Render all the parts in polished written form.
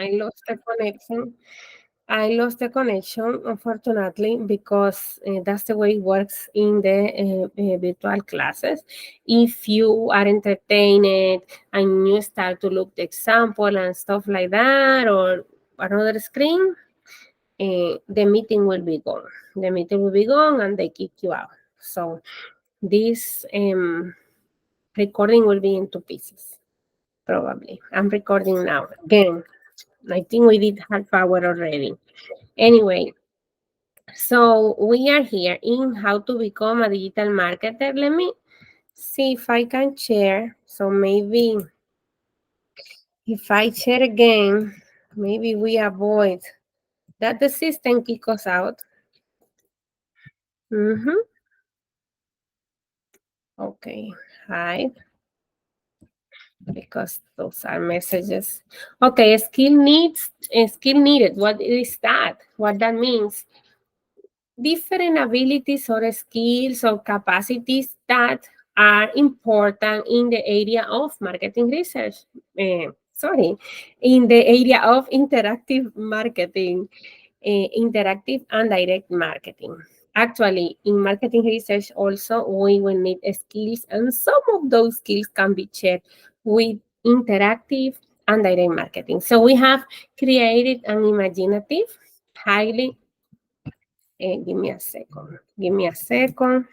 I lost the connection. I lost the connection, unfortunately, because that's the way it works in the virtual classes. If you are entertained and you start to look the example and stuff like that, or another screen, the meeting will be gone. The meeting will be gone and they kick you out. So this recording will be in two pieces, probably. I'm recording now. Again, I think we did half hour already. Anyway, so we are here in how to become a digital marketer. Let me see if I can share. So maybe if I share again, maybe we avoid that the system kick us out. Okay, hi, because those are messages. Okay, skill needed. What is that? What that means? Different abilities or skills or capacities that are important in the area of marketing research. In the area of interactive marketing, interactive and direct marketing. Actually, in marketing research also, we will need skills, and some of those skills can be shared with interactive and direct marketing. So we have created an imaginative, highly give me a second. Give me a second.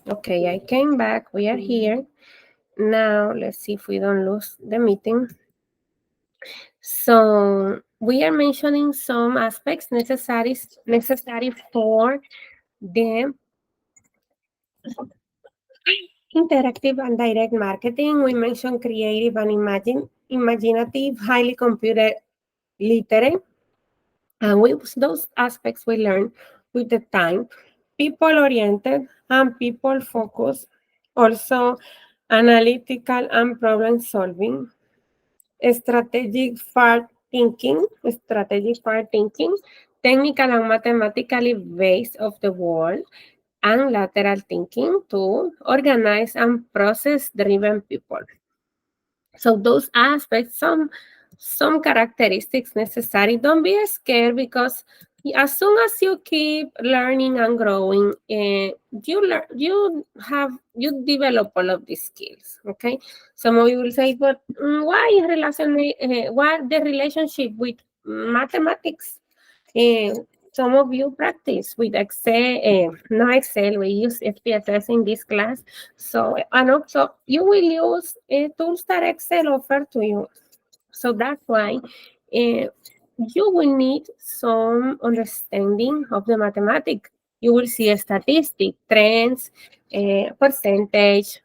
Okay, I came back. We are here. Now, let's see if we don't lose the meeting. So, we are mentioning some aspects necessary for the interactive and direct marketing. We mentioned creative and imaginative, highly computer literate. And with those aspects we learn with the time, people oriented and people focused, also analytical and problem solving, strategic far thinking, technical and mathematically based of the world, and lateral thinking to organize and process driven people. So those aspects, some characteristics necessary. Don't be scared because as soon as you keep learning and growing, you develop all of these skills. Okay, some of you will say, but what the relationship with mathematics? Uh, some of you practice with Excel, no Excel, we use SPSS in this class. So, and also you will use tools that Excel offer to you. So that's why you will need some understanding of the mathematics. You will see a statistic, trends, percentage,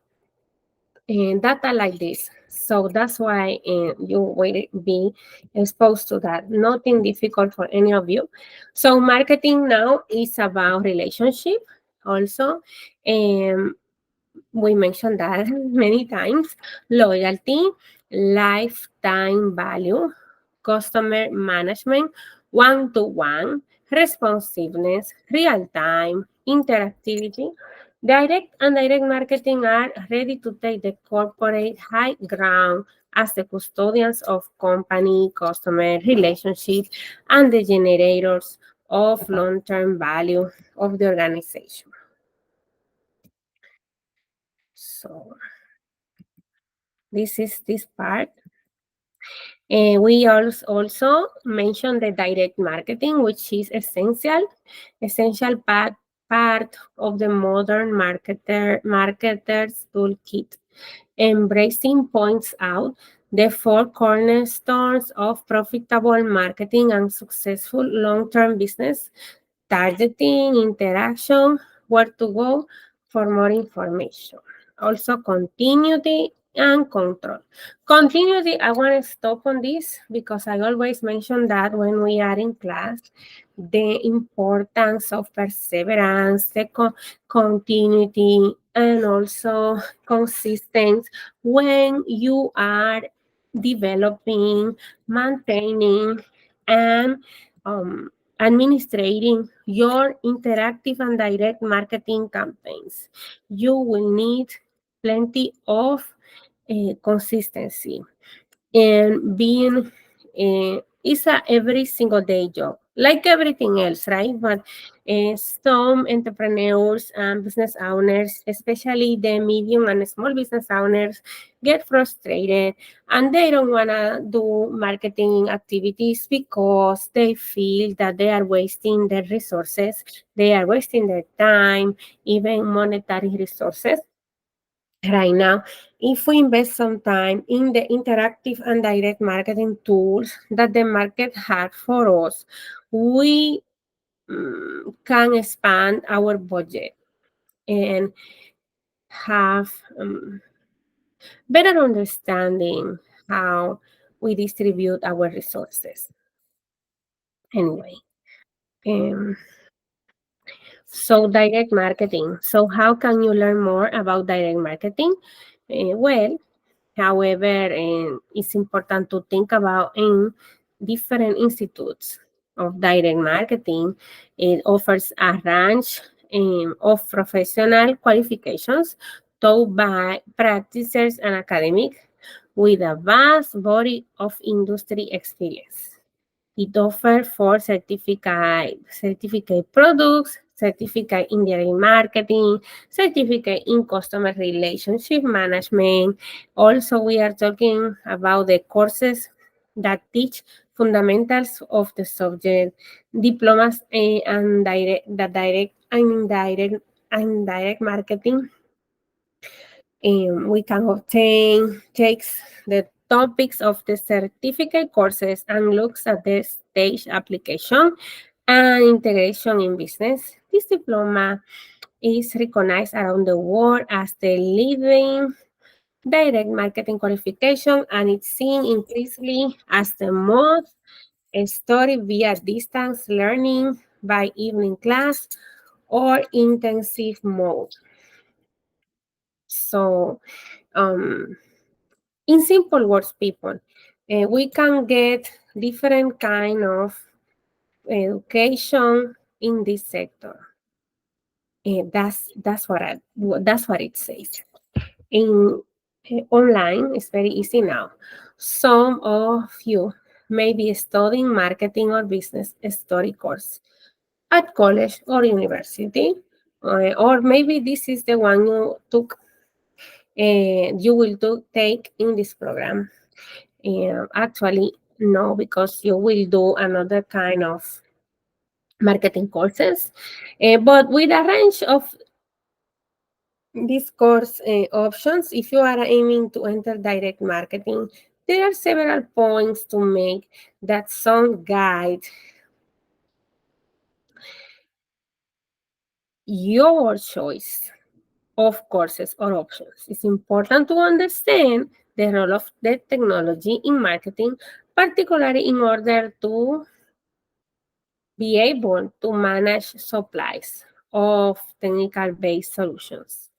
and data like this. So that's why you will be exposed to that. Nothing difficult for any of you. So marketing now is about relationship also. Um, we mentioned that many times. Loyalty, lifetime value, customer management, one-to-one, responsiveness, real-time, interactivity. Direct and direct marketing are ready to take the corporate high ground as the custodians of company, customer relationship, and the generators of long-term value of the organization. So this is this part. We also mentioned the direct marketing, which is essential part of the modern marketers toolkit. Embracing points out the four cornerstones of profitable marketing and successful long-term business: targeting, interaction, where to go for more information. Also, continuity and control. Continuity, I want to stop on this because I always mention that when we are in class, the importance of perseverance, the continuity, and also consistency when you are developing, maintaining, and administrating your interactive and direct marketing campaigns. You will need plenty of consistency and being it's a every single day job like everything else, right? But some entrepreneurs and business owners, especially the medium and small business owners, get frustrated and they don't want to do marketing activities because they feel that they are wasting their resources, they are wasting their time, even monetary resources. Right now, if we invest some time in the interactive and direct marketing tools that the market has for us, we can expand our budget and have better understanding how we distribute our resources. Anyway, um, so direct marketing. So how can you learn more about direct marketing? Well, however, it's important to think about in different institutes of direct marketing. It offers a range of professional qualifications taught by practitioners and academics with a vast body of industry experience. It offers for certificate products, certificate in direct marketing, certificate in customer relationship management. Also, we are talking about the courses that teach fundamentals of the subject, diplomas and direct and indirect marketing. We can obtain takes the topics of the certificate courses and looks at the stage application and integration in business. This diploma is recognized around the world as the leading direct marketing qualification, and it's seen increasingly as the most studied via distance learning by evening class or intensive mode. So, um, in simple words, people, we can get different kind of education in this sector. That's what it says. In online, it's very easy now. Some of you may be studying marketing or business study course at college or university, or maybe this is the one you will take in this program. Actually, no, because you will do another kind of marketing courses. But with a range of these course options, if you are aiming to enter direct marketing, there are several points to make that some guide your choice of courses or options. It's important to understand the role of the technology in marketing, particularly in order to be able to manage supplies of technical based solutions.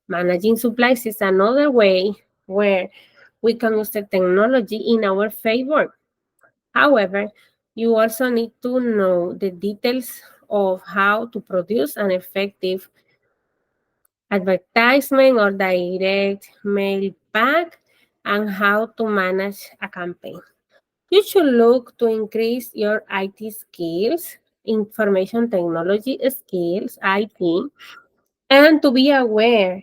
Managing supplies is another way where we can use the technology in our favor. However, you also need to know the details of how to produce an effective advertisement or direct mail back and how to manage a campaign. You should look to increase your IT skills, information technology skills, IT, and to be aware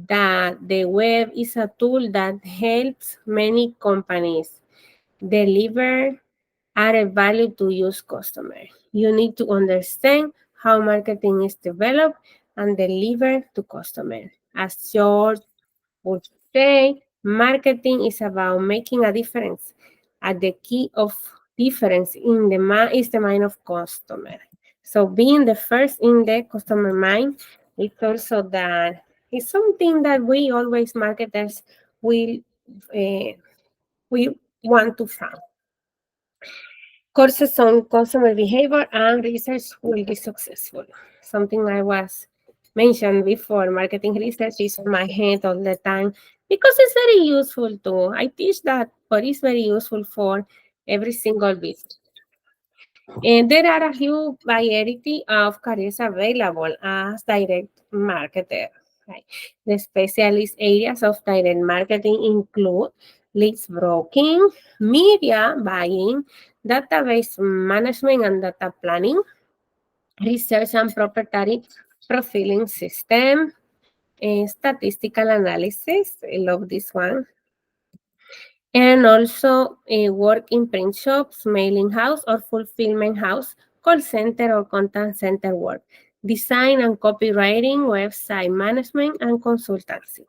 that the web is a tool that helps many companies deliver added value to use customers. You need to understand how marketing is developed and delivered to customers. As George would say, marketing is about making a difference. At the key of difference in the mind is the mind of customer. So being the first in the customer mind, it's also that it's something that we always marketers will we want to find. Courses on customer behavior and research will be successful. Something I was mentioned before, marketing research is on my head all the time because it's very useful too. I teach that, but it's very useful for every single business. And there are a huge variety of careers available as direct marketer. Right? The specialist areas of direct marketing include leads broking, media buying, database management and data planning, research and proprietary profiling system, statistical analysis. I love this one. And also work in print shops, mailing house or fulfillment house, call center or contact center work, design and copywriting, website management, and consultancy.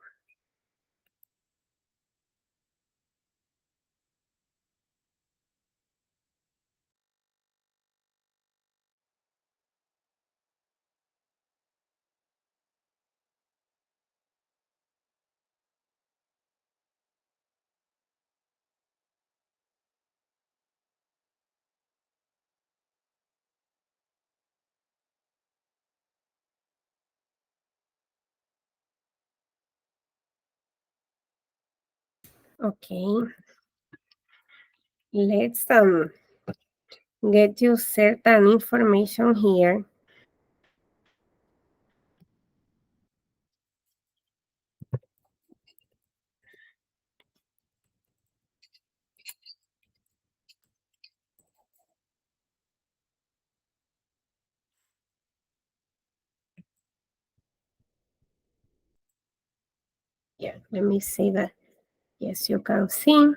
Okay, let's get you certain information here. Yeah, let me see that. Yes, you can see.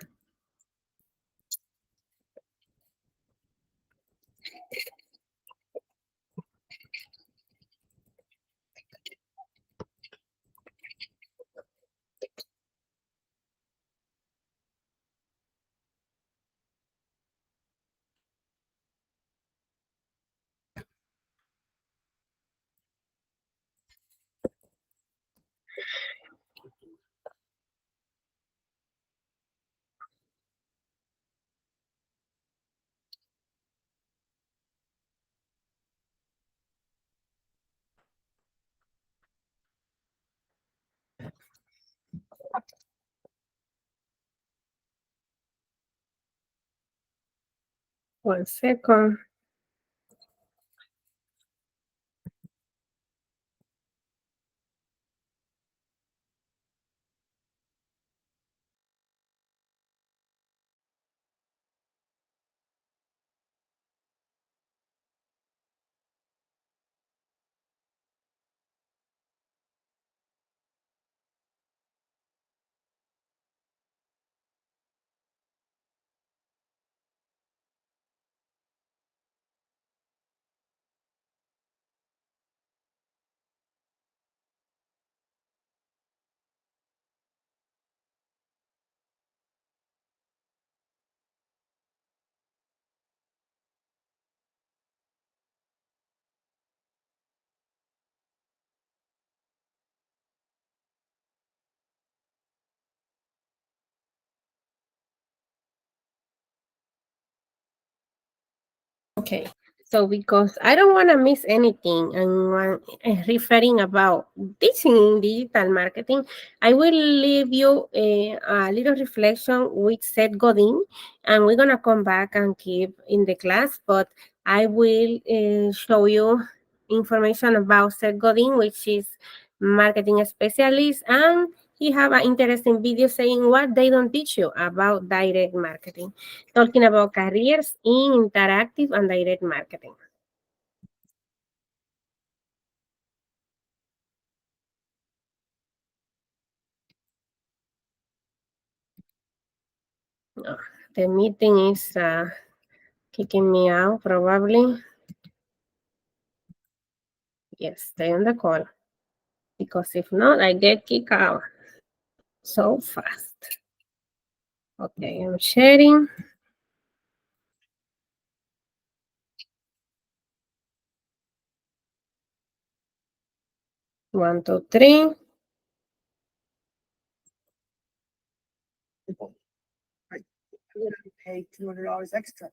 One second. Okay. So because I don't want to miss anything and referring about teaching in digital marketing, I will leave you a little reflection with Seth Godin, and we're gonna come back and keep in the class. But I will show you information about Seth Godin, which is marketing specialist, and he have an interesting video saying what they don't teach you about direct marketing, talking about careers in interactive and direct marketing. Oh, the meeting is kicking me out, probably. Yes, stay on the call. Because if not, I get kicked out so fast. Okay, I'm sharing. 1, 2, 3. I would pay $200 extra.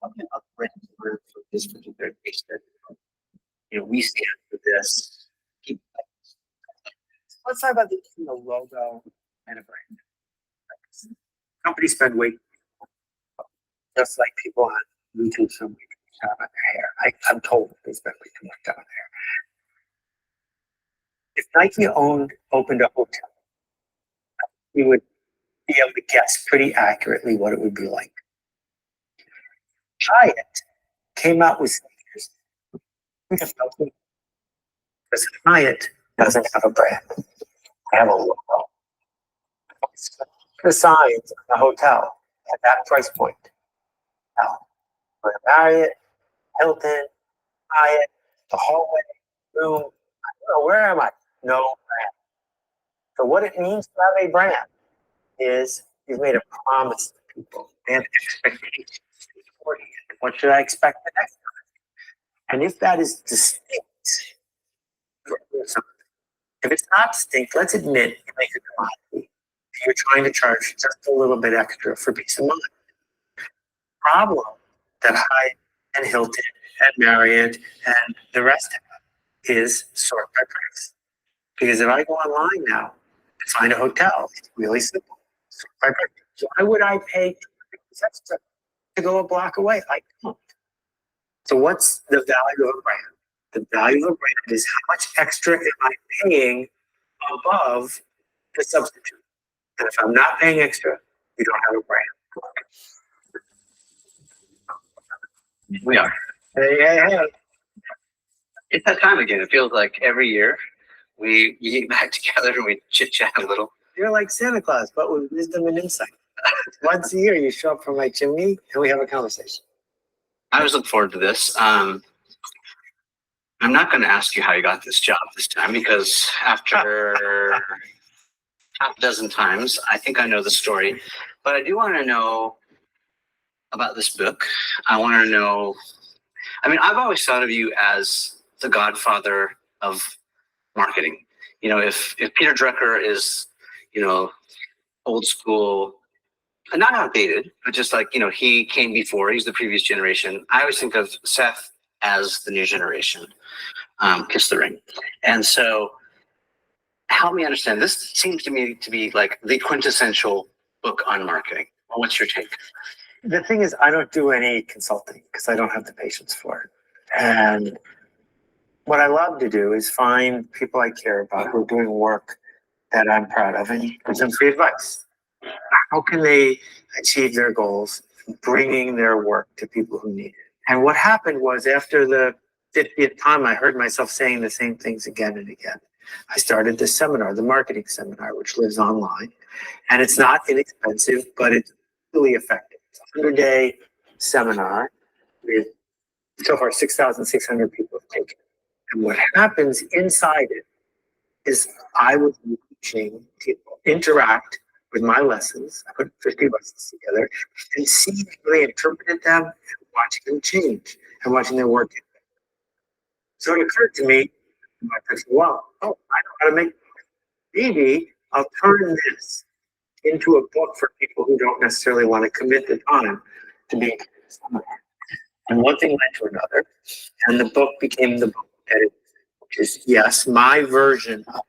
Okay, I'll bring for this particular case that we stand for this. Let's talk about the logo and a brand. Companies spend way just like people on YouTube spend way too much time on their hair. I'm told they spend way too much time on their hair. If Nike opened a hotel, we would be able to guess pretty accurately what it would be like. Hyatt came out with sneakers. Because Hyatt doesn't have a brand. They have a logo. The signs of the hotel at that price point. Now, for Marriott, Hilton, Hyatt, the hallway, room, where am I? No brand. So what it means to have a brand is you've made a promise to people. They have expectations for you. What should I expect the next time? And if that is distinct, if it's not distinct, let's admit you make a commodity. You're trying to charge just a little bit extra for peace of mind. Problem that Hyatt and Hilton and Marriott and the rest have is sort by price. Because if I go online now and find a hotel, it's really simple. Sort by price. Why would I pay extra to go a block away? I don't. So what's the value of a brand? The value of a brand is how much extra am I paying above the substitute. And if I'm not paying extra, you don't have a brand. We are. Hey. It's that time again. It feels like every year we get back together and we chit chat a little. You're like Santa Claus, but with wisdom and insight. Once a year, you show up from my chimney and we have a conversation. I always look forward to this. I'm not going to ask you how you got this job this time because after half a dozen times, I think I know the story. But I do want to know about this book. I want to know. I've always thought of you as the godfather of marketing. If Peter Drucker is, old school, not outdated, but just like, he came before, he's the previous generation. I always think of Seth as the new generation, Kiss the Ring. And so help me understand, this seems to me to be like the quintessential book on marketing. What's your take? The thing is, I don't do any consulting because I don't have the patience for it. And what I love to do is find people I care about who are doing work that I'm proud of and give them free advice. How can they achieve their goals, bringing their work to people who need it? And what happened was after the 50th time, I heard myself saying the same things again and again. I started this seminar, the marketing seminar, which lives online. And it's not inexpensive, but it's really effective. It's a 100-day seminar with so far 6,600 people have taken it. And what happens inside it is I was teaching people interact with my lessons. I put 50 lessons together and see how they interpreted them, and watching them change and watching them work. So it occurred to me, wow, I know how to make, maybe I'll turn this into a book for people who don't necessarily want to commit the time to being someone. And one thing led to another, and the book became the book that it, which is, yes, my version of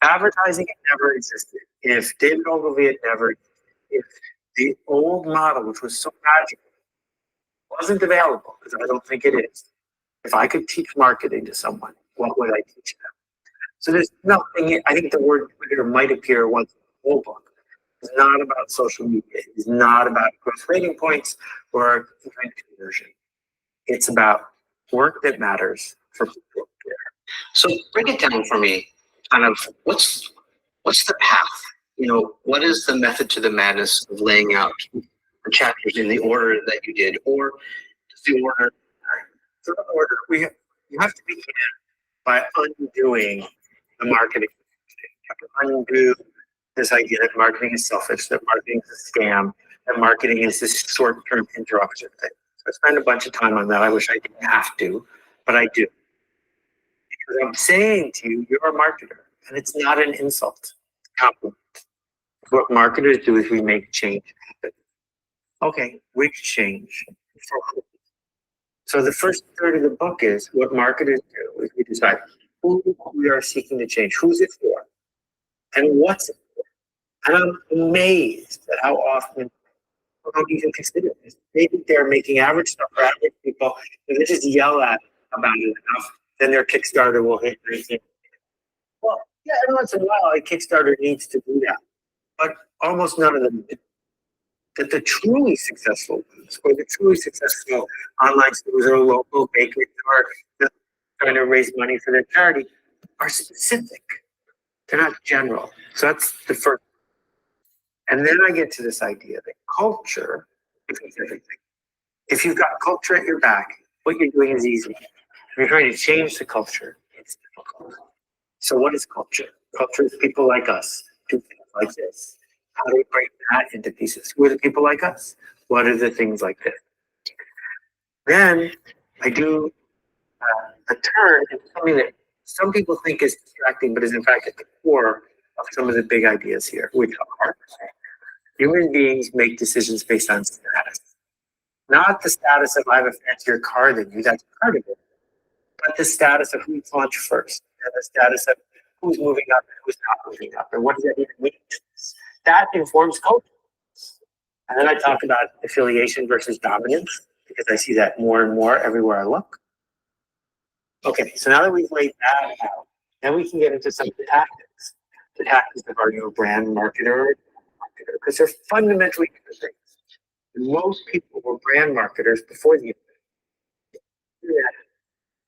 advertising. It never existed. If David Ogilvy had never, if the old model, which was so magical, wasn't available, because I don't think it is, if I could teach marketing to someone, what would I teach them? So there's nothing, I think the word Twitter might appear once in the whole book. It's not about social media. It's not about growth rating points or event conversion. It's about work that matters for people. So break it down for me. Kind of what's the path? You know, what is the method to the madness of laying out the chapters in the order that you did, or the order? The order you have to begin by undoing the marketing. You have to undo this idea that marketing is selfish, that marketing is a scam, that marketing is this short-term interruption thing. So I spend a bunch of time on that. I wish I didn't have to, but I do. Because I'm saying to you, you're a marketer, and it's not an insult, it's a compliment. What marketers do is we make change happen. Okay, which change? For who? So the first third of the book is what marketers do is we decide who we are seeking to change, who's it for, and what's it for. And I'm amazed at how often people don't even consider this. They think they're making average stuff for average people, and they just yell at about it enough, then their Kickstarter will hit everything. Well, yeah, every once in a while, a Kickstarter needs to do that, but almost none of them do. That the truly successful ones, or the truly successful online stores or local bakeries or trying to raise money for their charity, are specific. They're not general. So that's the first. And then I get to this idea that culture is everything. If you've got culture at your back, what you're doing is easy. If you're trying to change the culture, it's difficult. So what is culture? Culture is people like us do things like this. How do we break that into pieces? Who are the people like us? What are the things like this? Then I do a turn into something that some people think is distracting, but is in fact at the core of some of the big ideas here, which are human beings make decisions based on status. Not the status of I have a fancier car than you, that's part of it, but the status of who's launched first, and the status of who's moving up and who's not moving up, and what does that even mean? That informs culture. And then I talk about affiliation versus dominance, because I see that more and more everywhere I look. Okay, so now that we've laid that out, then we can get into some of the tactics of our new brand marketer, because they're fundamentally different things. And most people were brand marketers before the internet.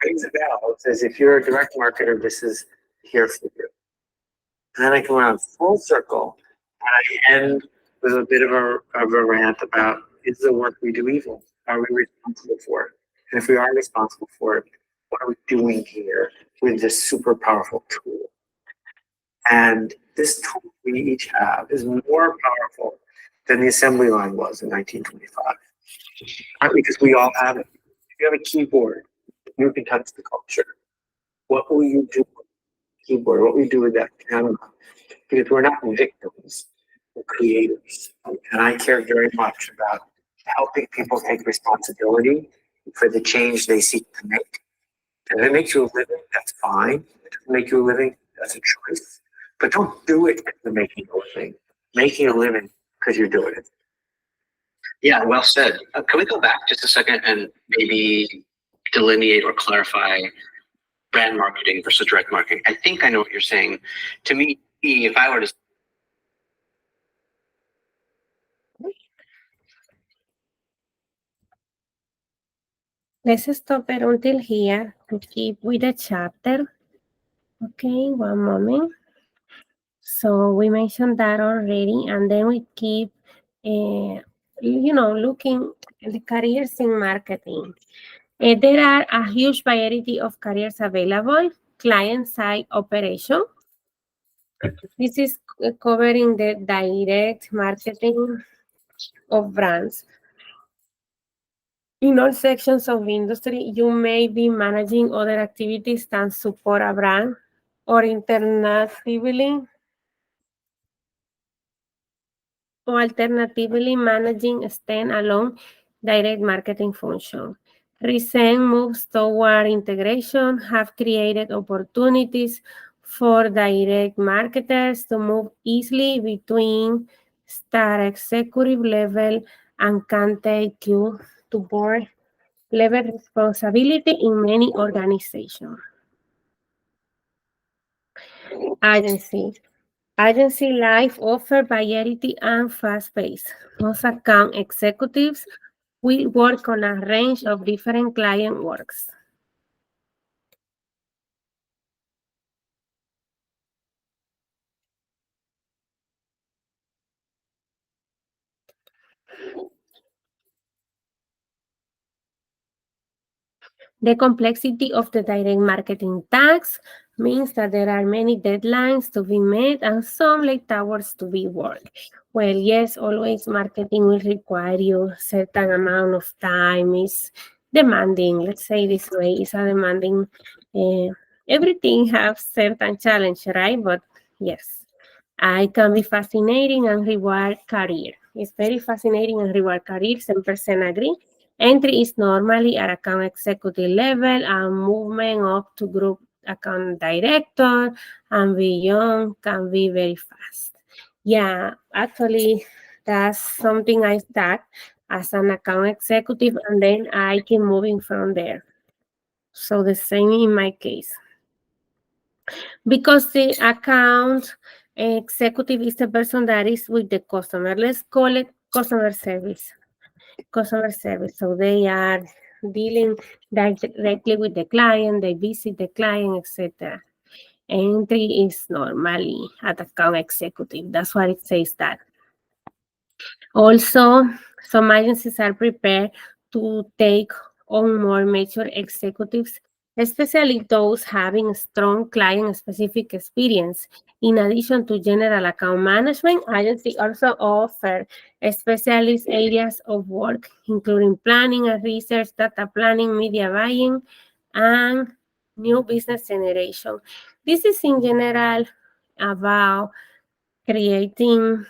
Rings a bell. It says if you're a direct marketer, this is here for you. And then I come around full circle, and I end with a bit of a rant about, is the work we do evil? Are we responsible for it? And if we are responsible for it, what are we doing here with this super powerful tool? And this tool we each have is more powerful than the assembly line was in 1925. Partly because we all have it. If you have a keyboard, you can touch the culture. What will you do with the keyboard? What will you do with that camera? Because we're not victims, we're creators. And I care very much about helping people take responsibility for the change they seek to make. And if it makes you a living, that's fine. If it doesn't make you a living, that's a choice. But don't do it for making a living. Making a living because you're doing it. Yeah, well said. Can we go back just a second and maybe delineate or clarify brand marketing versus direct marketing? I think I know what you're saying. To me, if I were to Let's stop it until here to keep with the chapter. Okay, one moment. So we mentioned that already, and then we keep, looking at the careers in marketing. There are a huge variety of careers available. Client-side operation, This is covering the direct marketing of brands. In all sections of industry, you may be managing other activities that support a brand or alternatively managing standalone direct marketing function. Recent moves toward integration have created opportunities for direct marketers to move easily between star executive level and can take you to board level responsibility in many organizations. Agency. Agency life offer variety and fast pace. Most account executives will work on a range of different client works. The complexity of the direct marketing task means that there are many deadlines to be met and some late hours to be worked. Well, yes, always marketing will require you certain amount of time. Is demanding. Let's say this way, it's a demanding. Uh, Everything has certain challenge, right? But yes, I can be fascinating and reward career. It's very fascinating and reward career. 10% agree. Entry is normally at account executive level and movement up to group account director and beyond can be very fast. Yeah, actually, that's something I start as an account executive and then I keep moving from there. So the same in my case. Because the account executive is the person that is with the customer. Let's call it customer service. Customer service. So they are dealing directly with the client, they visit the client, etc. Entry is normally at account executive. That's what it says that. Also, some agencies are prepared to take on more mature executives, especially those having strong client-specific experience. In addition to general account management, agencies also offer specialist areas of work, including planning and research, data planning, media buying, and new business generation. This is in general about creating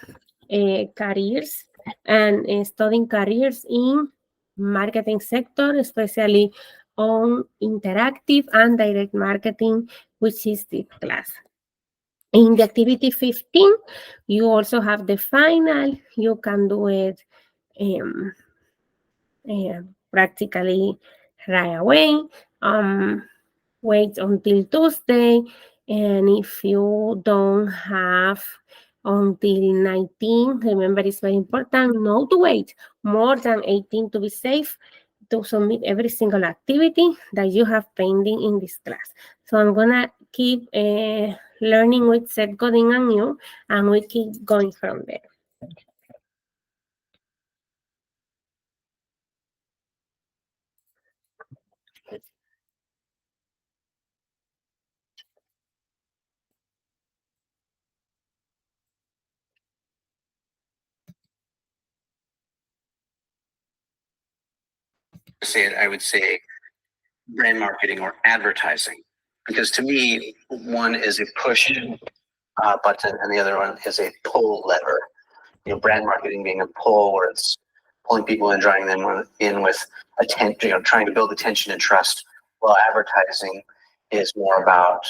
careers and studying careers in marketing sector, especially on interactive and direct marketing, which is this class. In the activity 15, you also have the final. You can do it um, practically right away. Wait until Tuesday. And if you don't have until 19, remember it's very important not to wait more than 18 to be safe to submit every single activity that you have pending in this class. So I'm gonna keep learning with Seth Godin and you, and we keep going from there. Say it, I would say brand marketing or advertising, because to me, one is a push button and the other one is a pull lever. You know, brand marketing being a pull, where it's pulling people and drawing them in with attention, you know, trying to build attention and trust. While advertising is more about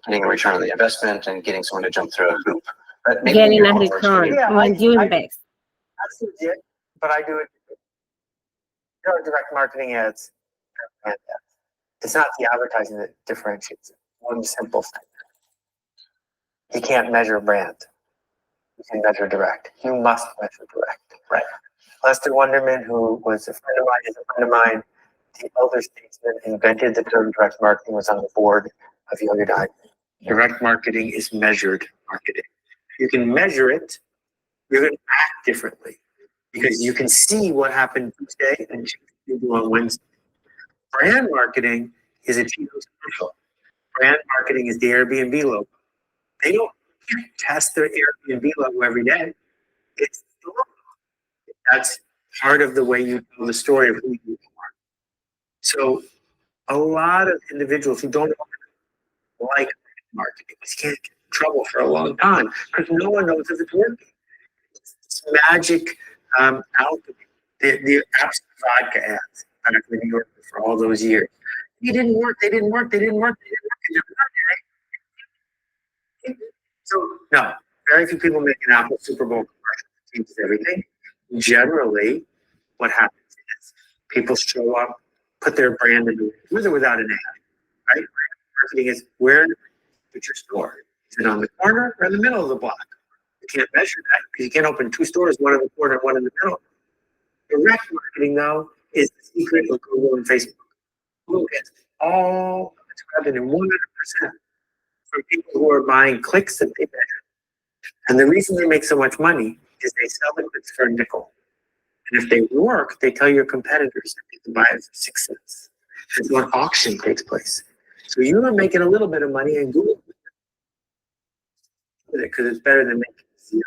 getting a return on the investment and getting someone to jump through a hoop. But Getting a return when you invest. That's legit, but I do it. There are direct marketing ads. It's not the advertising that differentiates it. One simple thing. You can't measure brand. You can measure direct. You must measure direct. Right. Lester Wonderman, who was a friend of mine, is a friend of mine. The elder statesman invented the term direct marketing, was on the board of Yoga Diet. Direct marketing is measured marketing. You can measure it, you're going to act differently because you can see what happened Tuesday and you do on Wednesday. Brand marketing is a TV special. Brand marketing is the Airbnb logo. They don't can't test their Airbnb logo every day. It's that's part of the way you tell the story of who you are. So a lot of individuals who don't like marketing can't get in trouble for a long time because no one knows if it's working. It's magic alchemy. The absolute vodka ads back in the New York for all those years. They didn't work. They didn't work. They didn't work. They didn't work. So no, very few people make an Apple Super Bowl commercial that changes everything. Generally, what happens is people show up, put their brand into it, with or without an ad, right? Marketing is where to put your store. Is it on the corner or in the middle of the block? You can't measure that because you can't open two stores, one in the corner, one in the middle. Direct marketing, though, is the secret of Google and Facebook. Google gets all of its revenue, 100%, from people who are buying clicks that they measure. And the reason they make so much money is they sell the clicks for a nickel. And if they work, they tell your competitors that they can buy it for 6 cents. And so an auction takes place. So you are making a little bit of money, and Google with it because it's better than making zero.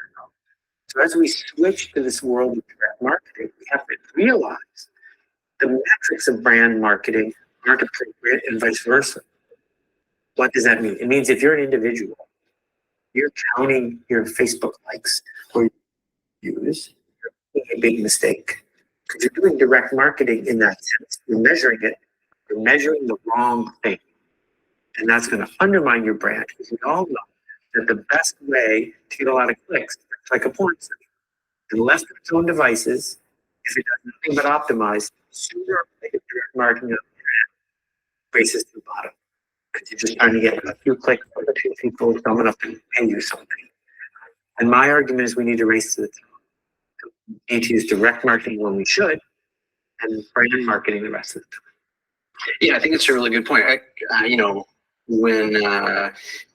So as we switch to this world of direct marketing, we have to realize the metrics of brand marketing aren't appropriate and vice versa. What does that mean? It means if you're an individual, you're counting your Facebook likes or views, you're making a big mistake. Because you're doing direct marketing in that sense. You're measuring it. You're measuring the wrong thing. And that's going to undermine your brand. Because we all know that the best way to get a lot of clicks is like a porn site. Unless it's own devices, if it does nothing but optimize, sooner or later direct marketing races to the bottom. Because you're just trying to get a few clicks for the two people dumb enough to pay you something. And my argument is we need to race to the top. We need to use direct marketing when we should, and brand marketing the rest of the time. Yeah, I think it's a really good point. When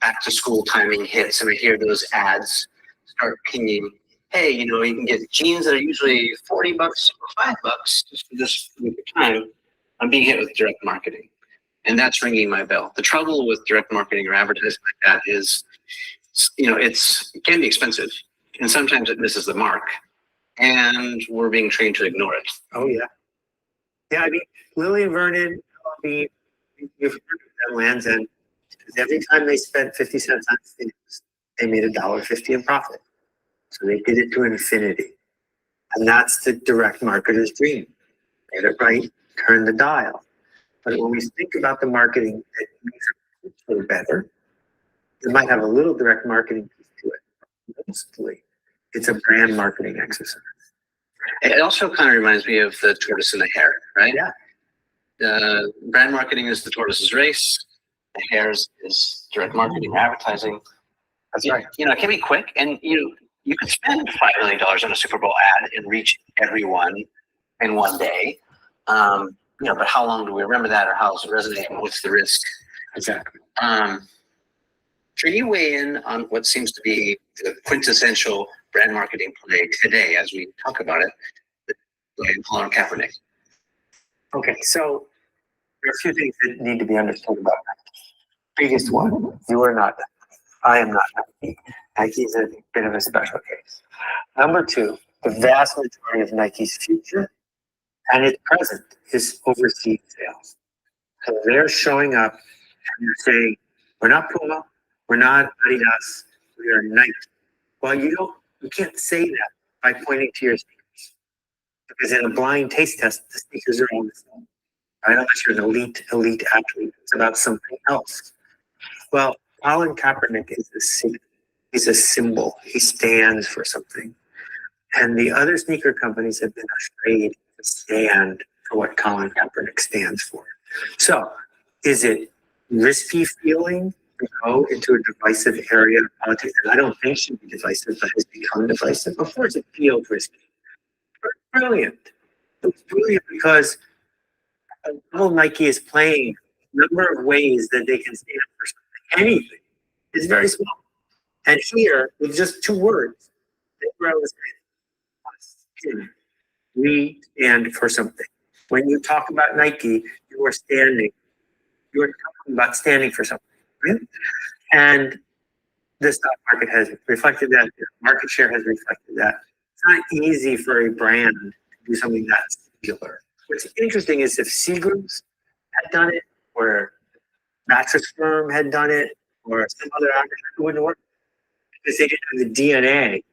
back to school timing hits and I hear those ads start pinging, hey, you can get jeans that are usually $40 or $5 just for this time. I'm being hit with direct marketing. And that's ringing my bell. The trouble with direct marketing or advertising like that is, it can be expensive. And sometimes it misses the mark. And we're being trained to ignore it. Oh, yeah. Yeah, I mean, Lily and Vernon, you've heard of that Land's End. Because every time they spent 50 cents on stimulus, they made $1.50 in profit. So they did it to infinity. And that's the direct marketer's dream. Get it right, turn the dial. But when we think about the marketing that makes it feel better, it might have a little direct marketing piece to it. Mostly, it's a brand marketing exercise. It also kind of reminds me of the tortoise and the hare, right? Yeah. Brand marketing is the tortoise's race. The hare's is direct marketing or advertising. That's right. It can be quick, and you could spend $5 million on a Super Bowl ad and reach everyone in one day. But how long do we remember that, or how does it resonate, and what's the risk? Exactly. Can you weigh in on what seems to be the quintessential brand marketing play today as we talk about it, Colin Kaepernick? Okay, so there are a few things that need to be understood about that. Biggest one, you are not, I am not Nike. Nike is a bit of a special case. Number two, the vast majority of Nike's future and its present is overseas sales. So they're showing up and they're saying, we're not Puma, we're not Adidas, we are Nike. Well, you can't say that by pointing to your sneakers. Because in a blind taste test, the sneakers are all the same. Right? Unless you're an elite athlete, it's about something else. Well, Colin Kaepernick is he's a symbol. He stands for something. And the other sneaker companies have been afraid to stand for what Colin Kaepernick stands for. So, is it risky feeling to go into a divisive area of politics? And I don't think it should be divisive, but has become divisive. Of course, it feels risky. But brilliant. It's brilliant because Nike is playing a number of ways that they can stand for something. Anything is very small. And here, with just 2 words, they were saying, we stand for something. When you talk about Nike, you are talking about standing for something. Right? And the stock market has reflected that. The market share has reflected that. It's not easy for a brand to do something that singular. What's interesting is if Seagram's had done it, or Mattress Firm had done it, or some other actor, it wouldn't work because they didn't have the DNA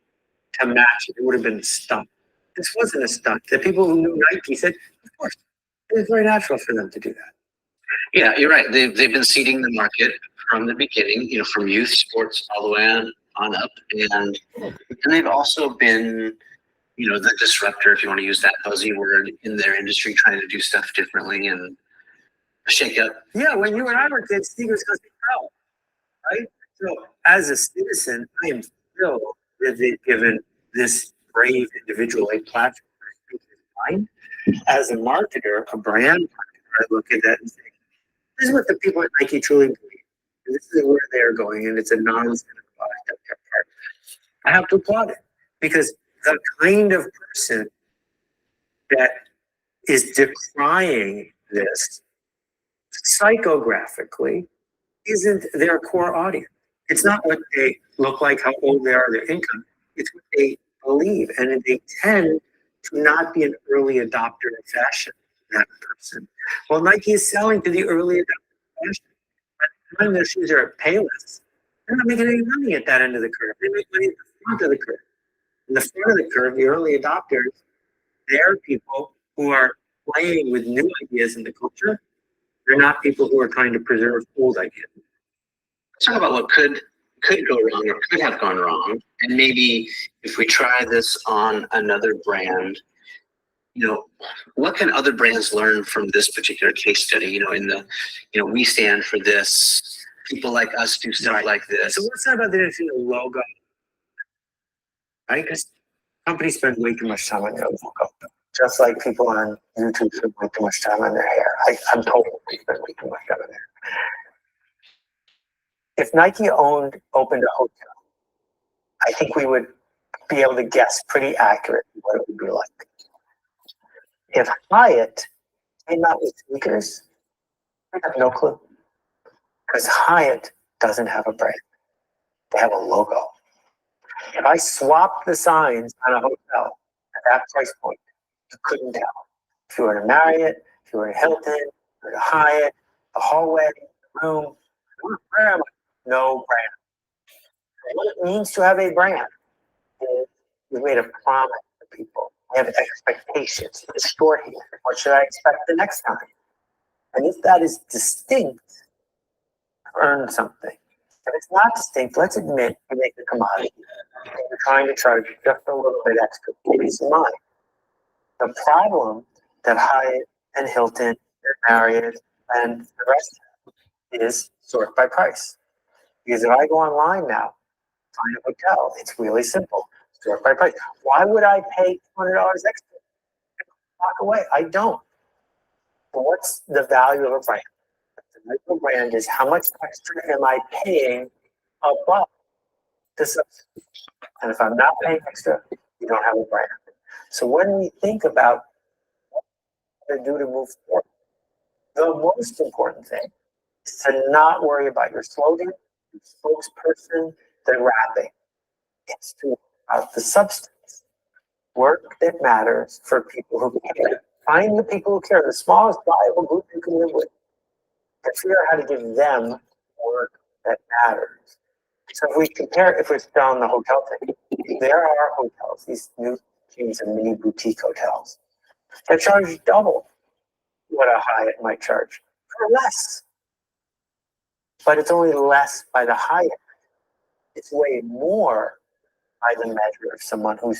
to match it. It would have been a stunt. This wasn't a stunt. The people who knew Nike said, of course, it was very natural for them to do that. Yeah, you're right. They've been seeding the market from the beginning, from youth sports all the way on up. And they've also been, the disruptor, if you want to use that buzzy word, in their industry, trying to do stuff differently and shake up. Yeah, when you and I were kids, sneakers cost $1, right? So as a citizen, I am thrilled that they've given this brave individual a platform to speak his mind. As a marketer, a brand marketer, I look at that and say, this is what the people at Nike truly believe. And this is where they're going, and it's a nonsense product on their part. I have to applaud it because the kind of person that is decrying this psychographically isn't their core audience. It's not what they look like, how old they are, their income. It's what they believe. And they tend to not be an early adopter of fashion, that person. Well, Nike is selling to the early adopter of fashion. By the time their shoes are at Payless, they're not making any money at that end of the curve. They make money at the front of the curve. In the front of the curve, the early adopters, they're people who are playing with new ideas in the culture. They're not people who are trying to preserve old ideas. Let's talk about what could go wrong or could have gone wrong. And maybe if we try this on another brand, what can other brands learn from this particular case study? We stand for this. People like us do stuff like this. So let's talk about the difference in the logo, right? Because companies spend way too much time on their logo. Just like people on YouTube spend way too much time on their hair. I'm told they spend way too much time on their hair. If Nike opened a hotel, I think we would be able to guess pretty accurately what it would be like. If Hyatt came out with sneakers, we have no clue. Because Hyatt doesn't have a brand. They have a logo. If I swapped the signs on a hotel at that price point, you couldn't tell. If you were in a Marriott, if you were in Hilton, if you were in a Hyatt, the hallway, the room, where am I? No brand. And what it means to have a brand is we made a promise to people. We have expectations. The store here. What should I expect the next time? And if that is distinct, earn something. If it's not distinct, let's admit you make a commodity. And you're trying to charge just a little bit extra for peace of mind. The problem that Hyatt and Hilton and Marriott and the rest is sort by price. Because if I go online now, find a hotel, it's really simple. Sort by price. Why would I pay $200 extra? Walk away. I don't. But what's the value of a brand? The value of a brand is how much extra am I paying above the subsidy? And if I'm not paying extra, you don't have a brand. So when we think about what to do to move forward, the most important thing is to not worry about your slogan, your spokesperson, the wrapping. It's to about the substance. Work that matters for people who care. Find the people who care, the smallest viable group you can live with, and figure out how to give them work that matters. So if we compare, if we're still on the hotel thing, there are hotels, these new chains of mini boutique hotels, that charge double what a Hyatt might charge for less. But it's only less by the Hyatt. It's way more by the measure of someone who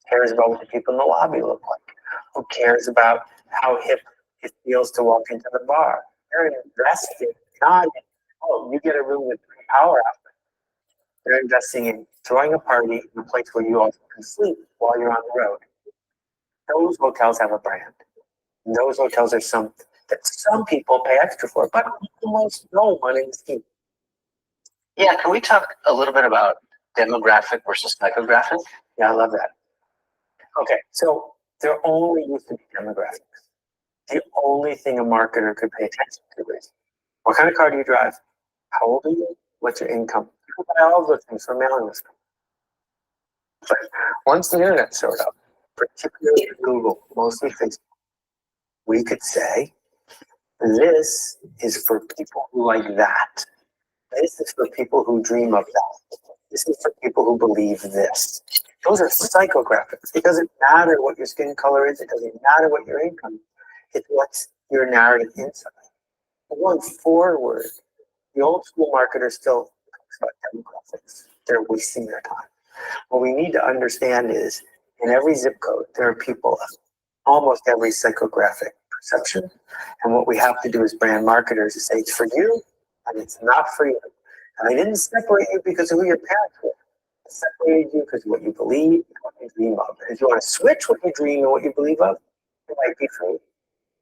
cares about what the people in the lobby look like, who cares about how hip it feels to walk into the bar. They're invested not in, oh, you get a room with 3 power outlets. They're investing in throwing a party in a place where you also can sleep while you're on the road. Those hotels have a brand. And those hotels are some that some people pay extra for, but almost no one in the scheme. Yeah, can we talk a little bit about demographic versus psychographic? Yeah, I love that. Okay, so there only used to be demographics. The only thing a marketer could pay attention to is what kind of car do you drive? How old are you? What's your income? People buy all those things for mailing list. But once the internet showed up, particularly Google, mostly Facebook, we could say, this is for people who like that. This is for people who dream of that. This is for people who believe this. Those are psychographics. It doesn't matter what your skin color is. It doesn't matter what your income is. It's what's your narrative inside. Going forward, the old school marketer still talks about demographics. They're wasting their time. What we need to understand is in every zip code, there are people of almost every psychographic perception. And what we have to do as brand marketers is say it's for you and it's not for you. And I didn't separate you because of who your parents were. I separated you because of what you believe and what you dream of. And if you want to switch what you dream and what you believe of, it might be for you.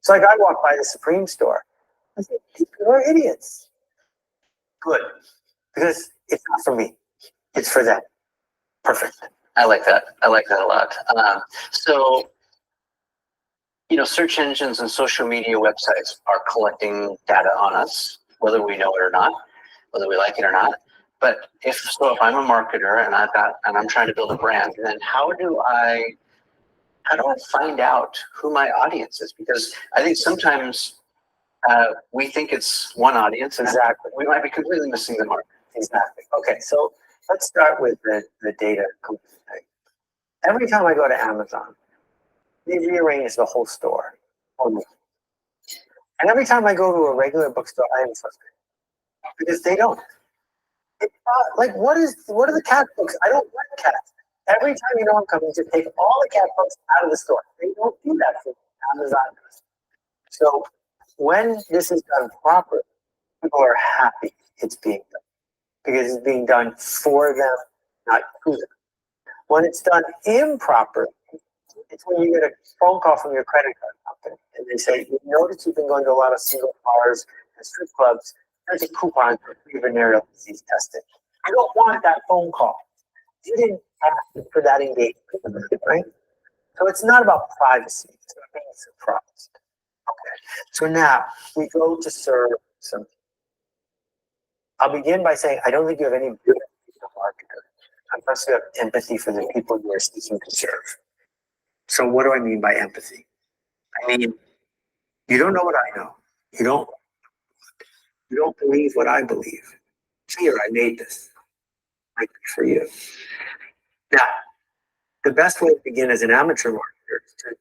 So like I walked by the Supreme store. I said, people are idiots. Good. Because it's not for me. It's for them. Perfect. I like that. I like that a lot. So, search engines and social media websites are collecting data on us, whether we know it or not, whether we like it or not. But if I'm a marketer and I'm trying to build a brand, then how do I find out who my audience is? Because I think sometimes we think it's one audience. Exactly. We might be completely missing the mark. Exactly. Okay, so let's start with the data thing. Every time I go to Amazon, they rearrange the whole store. And every time I go to a regular bookstore, I am frustrated because they don't. Like, what are the cat books? I don't like cats. Every time I'm coming to take all the cat books out of the store. They don't do that for Amazon. So when this is done properly, people are happy it's being done because it's being done for them, not to them. When it's done improperly, it's when you get a phone call from your credit card company and they say, "We noticed you've been going to a lot of single bars and strip clubs. There's a coupon for free venereal disease testing." I don't want that phone call. You didn't ask for that engagement, right? So it's not about privacy. It's about being surprised. Okay. So now we go to serve some. I'll begin by saying I don't think you have any good marketer unless you have empathy for the people you are seeking to serve. So what do I mean by empathy? I mean, you don't know what I know. You don't believe what I believe. Here, I made this. Might be for you. Now, the best way to begin as an amateur marketer is to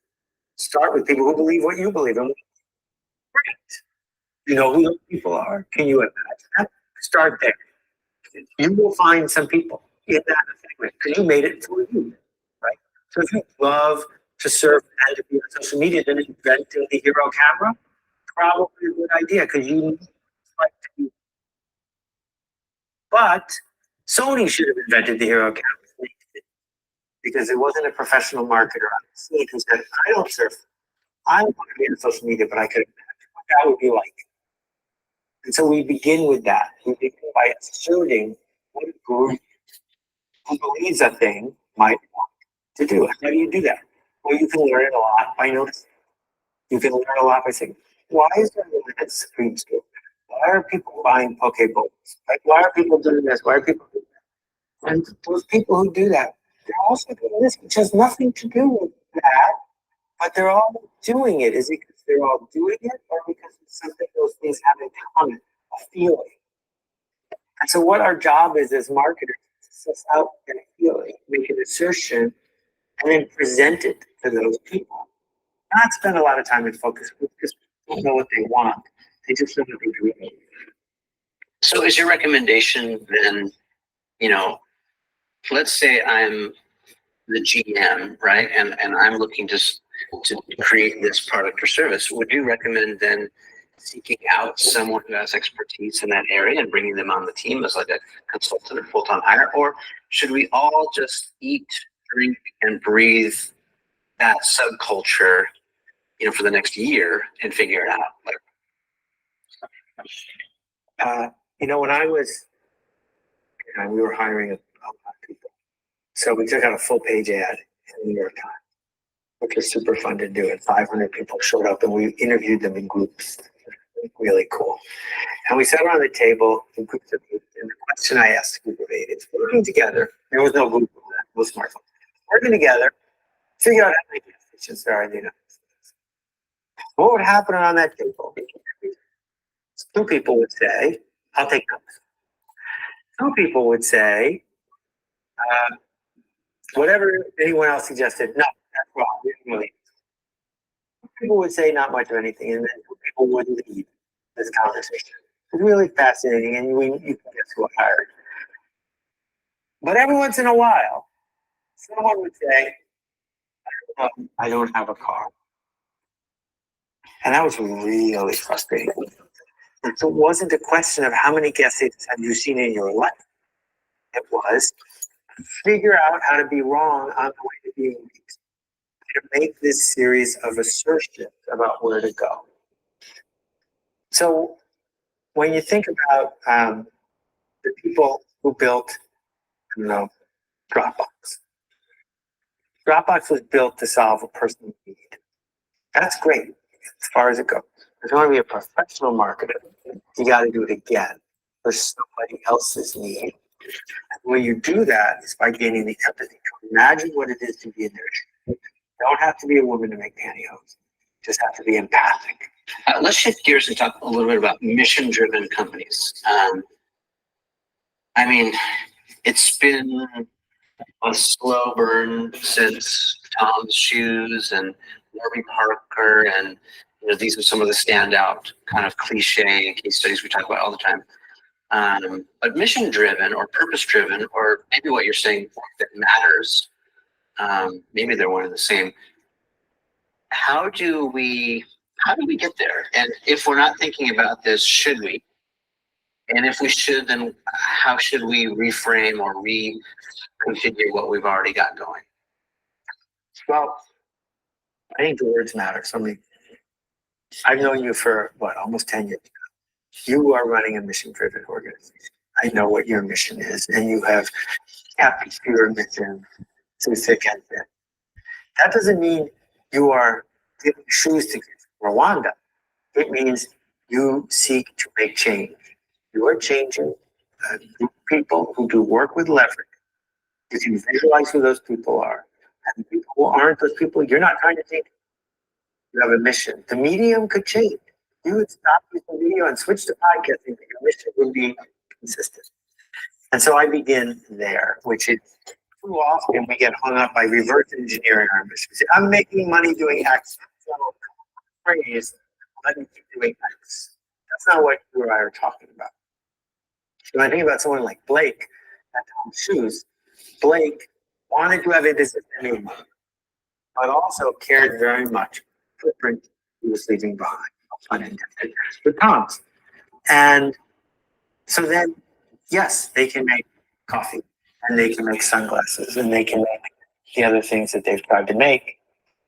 start with people who believe what you believe. And great. You know who those people are? Can you imagine that? Start there. You will find some people in that segment because you made it for you, right? So if you love to serve and to be on social media, then inventing the hero camera, probably a good idea because you need like to be. But Sony should have invented the hero camera because it wasn't a professional marketer on the scene who said, "I don't surf. I want to be on social media, but I could imagine what that would be like." And so we begin with that. We begin by asserting what a group who believes a thing might want to do. How do you do that? Well, you can learn a lot by noticing. You can learn a lot by saying, why is there a at Supreme School? Why are people buying Pokeballs? Like, why are people doing this? Why are people doing that? And those people who do that, they're also doing this, which has nothing to do with that, but they're all doing it. Is it because they're all doing it or because it's something those things have in common, a feeling? And so what our job is as marketers is to suss out that feeling, make an assertion, and then present it to those people. Not spend a lot of time in focus groups because people don't know what they want. They just know what they dream. So is your recommendation then, let's say I'm the GM, right? And I'm looking to create this product or service. Would you recommend then seeking out someone who has expertise in that area and bringing them on the team as like a consultant or full-time hire? Or should we all just eat, drink, and breathe that subculture, for the next year and figure it out? When I was, we were hiring a lot of people. So we took out a full page ad in the New York Times, which was super fun to do. And 500 people showed up and we interviewed them in groups. Really cool. And we sat around the table in groups of 8. And the question I asked a group of agents, working together, there was no Google, no smartphone, working together, figure out how many gas stations there are in the United States. What would happen around that table? Two people would say, I'll take notes. Two people would say, whatever anyone else suggested, no, that's wrong. We didn't really. People would say not much of anything, and then people would leave this conversation. It's really fascinating, and you can guess who I hired. But every once in a while, someone would say, I don't have a car. And that was really frustrating. And so it wasn't a question of how many gas stations have you seen in your life. It was figure out how to be wrong on the way to being right. To make this series of assertions about where to go. So when you think about the people who built, Dropbox. Dropbox was built to solve a personal need. That's great as far as it goes. If you want to be a professional marketer, you got to do it again for somebody else's need. And the way you do that is by gaining the empathy. Imagine what it is to be in their shoes. You don't have to be a woman to make pantyhose. You just have to be empathic. Let's shift gears and talk a little bit about mission-driven companies. I mean, it's been a slow burn since Tom's Shoes and Warby Parker, and these are some of the standout kind of cliche case studies we talk about all the time. But mission-driven or purpose-driven, or maybe what you're saying that matters, maybe they're one and the same. How do we get there? And if we're not thinking about this, should we? And if we should, then how should we reframe or reconfigure what we've already got going? Well, I think the words matter. I've known you for almost 10 years now. You are running a mission-driven organization. I know what your mission is, and you have kept your mission through thick and thin. That doesn't mean you are giving shoes to Rwanda. It means you seek to make change. You are changing people who do work with leverage. You can visualize who those people are. And the people who aren't those people, you're not trying to change. You have a mission. The medium could change. You would stop using video and switch to podcasting, but your mission would be consistent. And so I begin there, which is too often we get hung up by reverse engineering our mission. We say, I'm making money doing X. So phrase, let me keep doing X. That's not what you or I are talking about. When I think about someone like Blake at Tom's Shoes, Blake wanted to have a business anyway, but also cared very much for the footprint he was leaving behind, unintended, with Tom's. And so then, yes, they can make coffee, and they can make sunglasses, and they can make the other things that they've tried to make,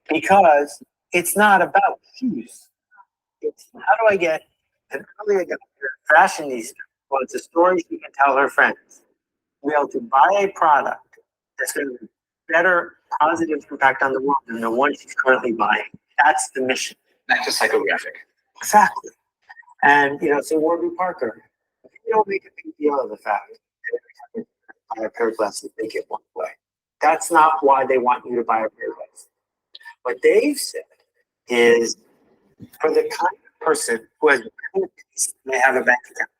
because it's not about shoes. It's how do I get an early adopter fashion these? Well, it's a story she can tell her friends. Be able to buy a product that's going to have a better positive impact on the world than the one she's currently buying. That's the mission. Back to psychographic. Exactly. And, so Warby Parker, if you don't make a big deal of the fact that every time you buy a pair of glasses, they get one way. That's not why they want you to buy a pair of glasses. What they've said is for the kind of person who has they have a bank account,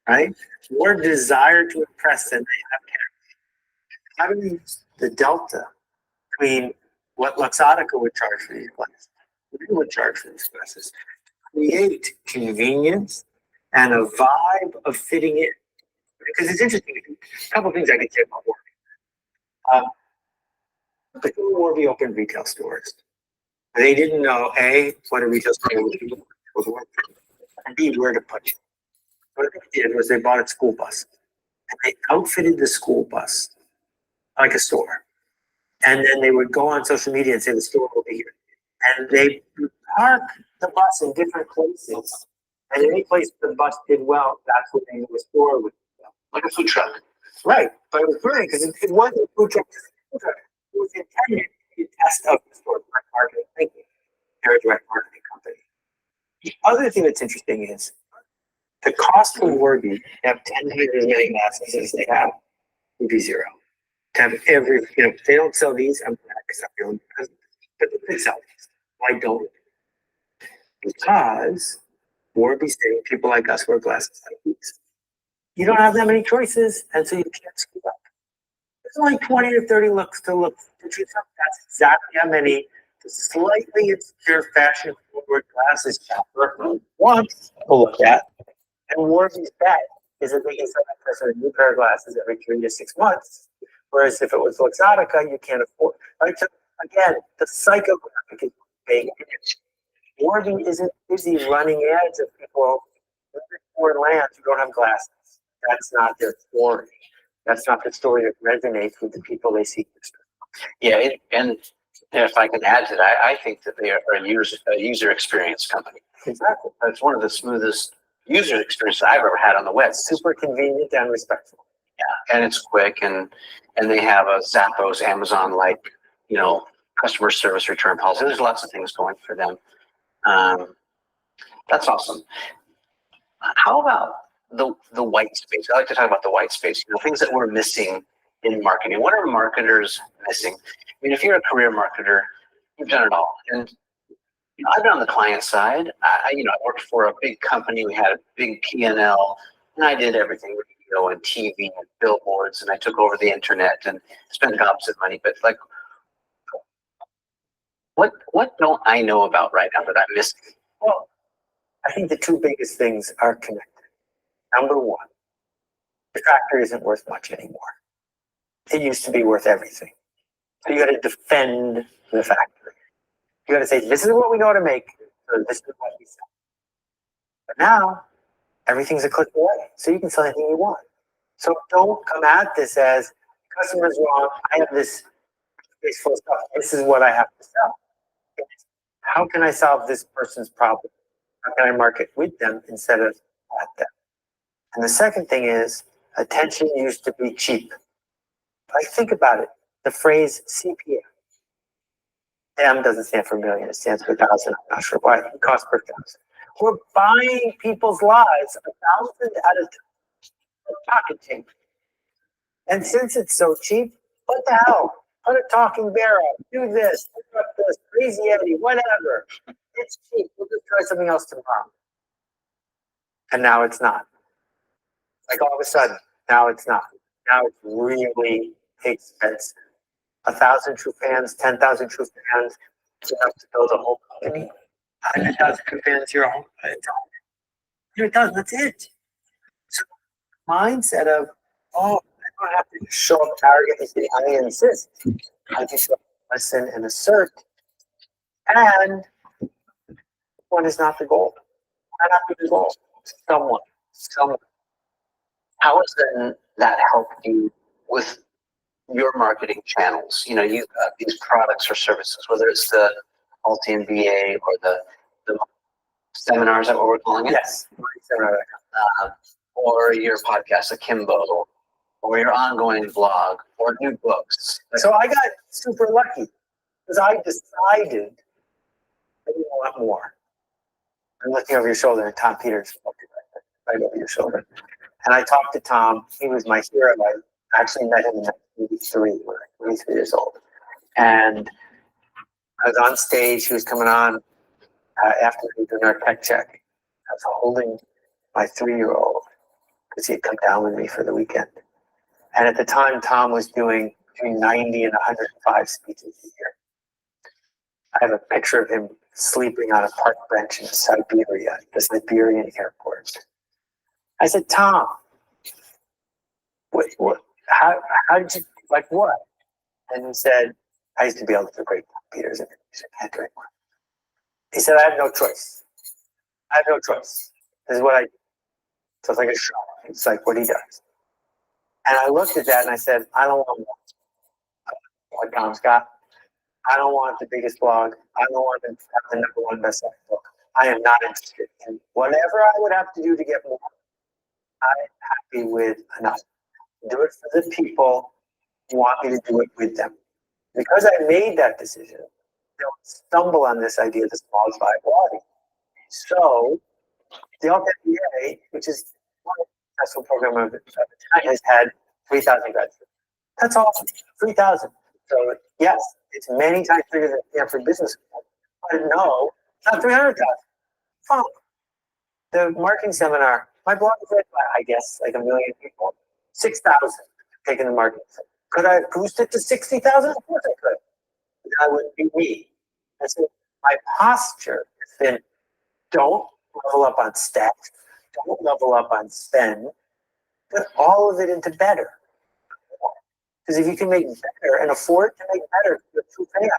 right? More desire to impress than they have cash. How do we use the delta between what Luxottica would charge for these glasses, what we would charge for these glasses, create convenience and a vibe of fitting in? Because it's interesting. A couple of things I can say about Warby. Before Warby opened retail stores, they didn't know A, what a retail store was worth, and B, where to put it. What they did was they bought a school bus, and they outfitted the school bus like a store. And then they would go on social media and say the store will be here. And they would park the bus in different places. And any place the bus did well, that's what they knew the store would do well. Like a food truck. Right. But it was brilliant because it wasn't a food truck. It was intended to be a test of the store direct marketing thinking. They're a direct marketing company. The other thing that's interesting is The cost for Warby to have 10 times as many glasses as they have would be zero. To have every, if they don't sell these, I'm glad because I'm feeling, but they sell these. Why don't? Because Warby's saying people like us wear glasses like these. You don't have that many choices, and so you can't screw up. There's only 20 or 30 looks to look to choose from. That's exactly how many the slightly insecure fashion forward glasses shopper wants to look at. And Warby's bet is that they can sell that person a new pair of glasses every 3 to 6 months. Whereas if it was Luxottica, you can't afford. Right? So again, the psychographic is big. Warby isn't busy running ads of people in foreign lands who don't have glasses. That's not their story. That's not the story that resonates with the people they seek to serve. Yeah, and if I can add to that, I think that they are a user experience company. Exactly. It's one of the smoothest user experiences I've ever had on the web. It's super convenient and respectful. Yeah, and it's quick, and they have a Zappos, Amazon-like, customer service return policy. There's lots of things going for them. That's awesome. How about the white space? I like to talk about the white space. Things that we're missing in marketing. What are marketers missing? I mean, if you're a career marketer, you've done it all. And I've been on the client side. I worked for a big company. We had a big P&L, and I did everything, and TV and billboards, and I took over the internet and spent gobs of money. But what don't I know about right now that I'm missing? Well, I think the two biggest things are connected. Number one, the factory isn't worth much anymore. It used to be worth everything. So you got to defend the factory. You got to say, this is what we know how to make, or this is what we sell. But now, everything's a click away, so you can sell anything you want. So don't come at this as, customer's wrong, I have this full stuff, this is what I have to sell. How can I solve this person's problem? How can I market with them instead of at them? And the second thing is, attention used to be cheap. Like, think about it. The phrase CPM. M doesn't stand for million, it stands for thousand. I'm not sure why. It costs per thousand. We're buying people's lives 1,000 at a time. Pocket change. And since it's so cheap, what the hell? Put a talking bear up, do this, put up this, crazy Eddie, whatever. It's cheap. We'll just try something else tomorrow. And now it's not. Like all of a sudden, now it's not. Now it's really expensive. 1,000 true fans, 10,000 true fans, it's enough to build a whole company. 100,000 true fans, you're a whole 100,000, that's it. So mindset of, I don't have to show up arrogantly say I insist. I just listen and assert. And one is not the goal. Not have to be the goal. Someone. How has that helped you with your marketing channels? You've got these products or services, whether it's the multi-MBA or the seminars that we're calling it. Yes. Or your podcast, Akimbo, or your ongoing blog, or new books. So I got super lucky because I decided I didn't want more. I'm looking over your shoulder, and Tom Peters right over your shoulder. And I talked to Tom. He was my hero. I actually met him in 1983 when I was 23 years old. And I was on stage. He was coming on after we were doing our tech check. I was holding my 3-year-old because he had come down with me for the weekend. And at the time, Tom was doing between 90 and 105 speeches a year. I have a picture of him sleeping on a park bench in Siberia, the Siberian airport. I said, Tom, how did you, what? And he said, I used to be able to do great Peters and I can't do anymore. He said, I have no choice. This is what I do. So it's like a show. It's like what he does. And I looked at that and I said, I don't want what Tom's got. I don't want the biggest blog. I don't want to have the #1 best-selling book. I am not interested in whatever I would have to do to get more. I'm happy with enough. Do it for the people who want me to do it with them. Because I made that decision, they'll stumble on this idea of the smallest viable audience. So The Alt MBA, which is one successful program of the time, has had 3,000 graduates. That's awesome, 3,000. So yes, it's many times bigger than Stanford Business School. But no, it's not 300,000. Fine. The marketing seminar, my blog is read by, I guess, like 1 million people. 6,000 taking the marketing seminar. Could I have boosted it to 60,000? Of course I could. But that wouldn't be me. And so my posture has been, don't level up on stats, don't level up on spend, put all of it into better. Because if you can make better and afford to make better for true fans,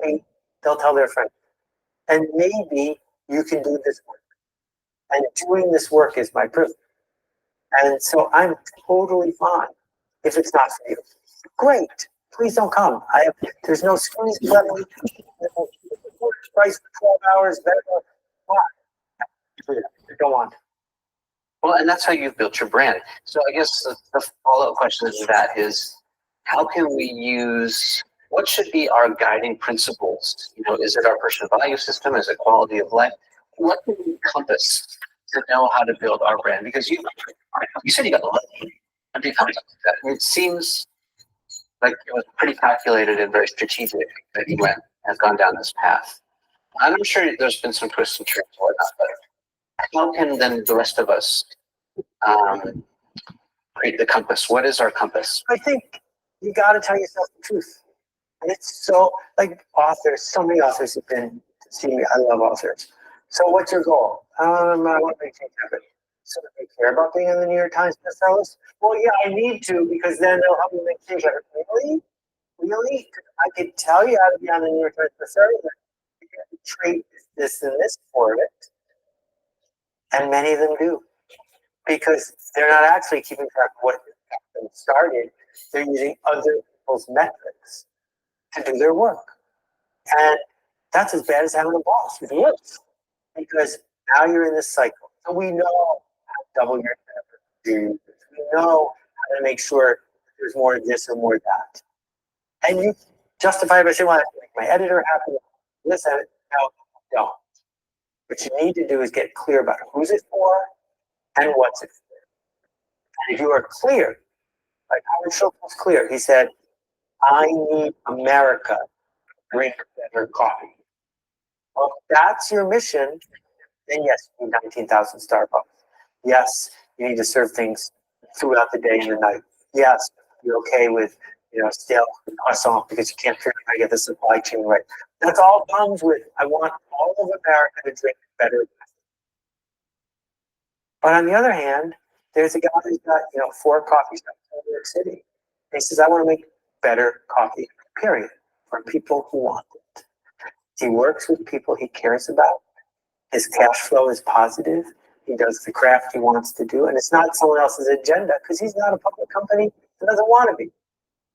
maybe they'll tell their friends. And maybe you can do this work. And doing this work is my privilege. And so I'm totally fine if it's not for you. Great. Please don't come. There's no squeeze level. Price for 12 hours. Why? Go on. Well, and that's how you've built your brand. So I guess the follow-up question to that is, how can we use, what should be our guiding principles? You know, is it our personal value system? Is it quality of life? What can we compass to know how to build our brand? Because you said you got lucky and become that. It seems like it was pretty calculated and very strategic that you went and gone down this path. And I'm sure there's been some twists and turns and whatnot, but how can then the rest of us create the compass? What is our compass? I think you got to tell yourself the truth. And it's so, like authors, so many authors have been to see me. I love authors. So what's your goal? I want to make change happen. So do you care about being in the New York Times bestseller list? Well, yeah, I need to, because then they'll help me make change happen. Really? Really? I could tell you how to be on the New York Times bestseller list. You have to trade this and this for it. And many of them do. Because they're not actually keeping track of what got them started. They're using other people's metrics to do their work. And that's as bad as having a boss. It's worse. Because now you're in this cycle. So we know how to double your effort. We know how to make sure there's more of this or more of that. And you justify it by saying, well, I have to make my editor happy. This, and no, don't. What you need to do is get clear about who's it for and what's it for. And if you are clear, like Howard Schultz was clear, he said, I need America to drink better coffee. Well, if that's your mission, then yes, you need 19,000 Starbucks. Yes, you need to serve things throughout the day and the night. Yes, you're okay with stale croissant because you can't figure out how to get the supply chain right. That's all comes with, I want all of America to drink better. But on the other hand, there's a guy who's got 4 coffee shops in New York City. And he says, I want to make better coffee, period, for people who want it. He works with people he cares about. His cash flow is positive. He does the craft he wants to do. And it's not someone else's agenda because he's not a public company and doesn't want to be.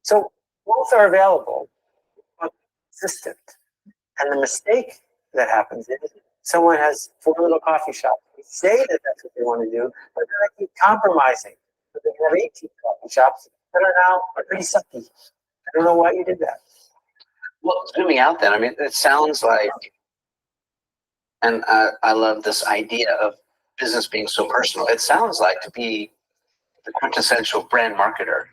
So both are available, but consistent. And the mistake that happens is someone has 4 little coffee shops. They say that that's what they want to do, but then they keep compromising. But they have 18 coffee shops that are now pretty sucky. I don't know why you did that. Well, zooming out then, I mean, it sounds like, and I love this idea of business being so personal. It sounds like to be the quintessential brand marketer,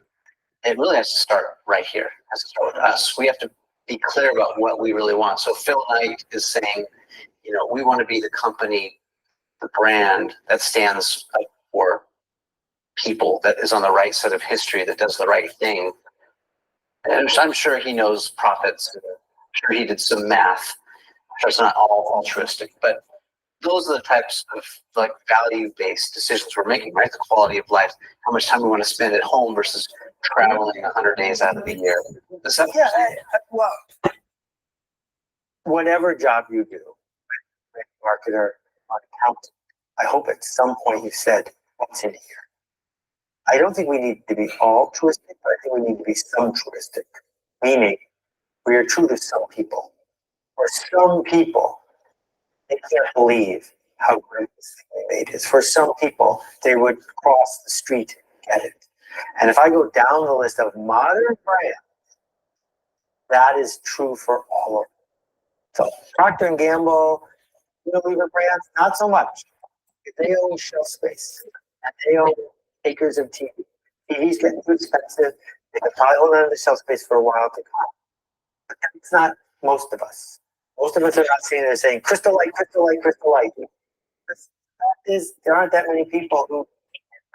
it really has to start right here. It has to start with us. We have to be clear about what we really want. So Phil Knight is saying, we want to be the company, the brand that stands up for people, that is on the right side of history, that does the right thing. And I'm sure he knows profits. I'm sure he did some math. I'm sure it's not all altruistic, but those are the types of value-based decisions we're making, right? The quality of life, how much time we want to spend at home versus traveling 100 days out of the year. Well, whatever job you do, marketer, or accountant, I hope at some point you said, what's in here? I don't think we need to be altruistic, but I think we need to be altruistic, meaning we are true to some people. For some people, they can't believe how great this thing they made is. For some people, they would cross the street and get it. And if I go down the list of modern brands, that is true for all of them. So Procter & Gamble, Unilever brands, not so much. If they own shelf space and they own acres of TV, TV's getting too expensive. They could probably hold on to the shelf space for a while to come. But it's not most of us. Most of us are not sitting there saying crystal light, crystal light, crystal light. There aren't that many people who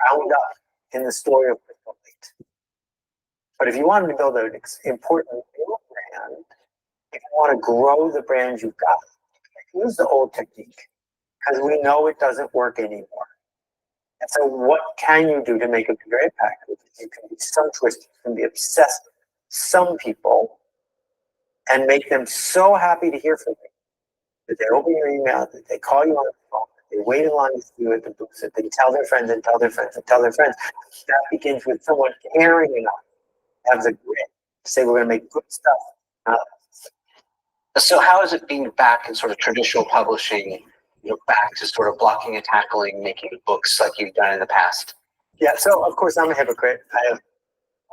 bound up in the story of crystal light. But if you want to build an important new brand, if you want to grow the brand you've got, use the old technique because we know it doesn't work anymore. And so what can you do to make a bigger impact? You can be sumptuous, you can be obsessed with some people and make them so happy to hear from you that they open your email, that they call you on the phone, that they wait in line to see you at the booth, that they tell their friends and tell their friends and tell their friends. That begins with someone caring enough to have the grit to say we're going to make good stuff. So how is it being back in sort of traditional publishing, back to sort of blocking and tackling, making books like you've done in the past? Yeah, so of course I'm a hypocrite. I have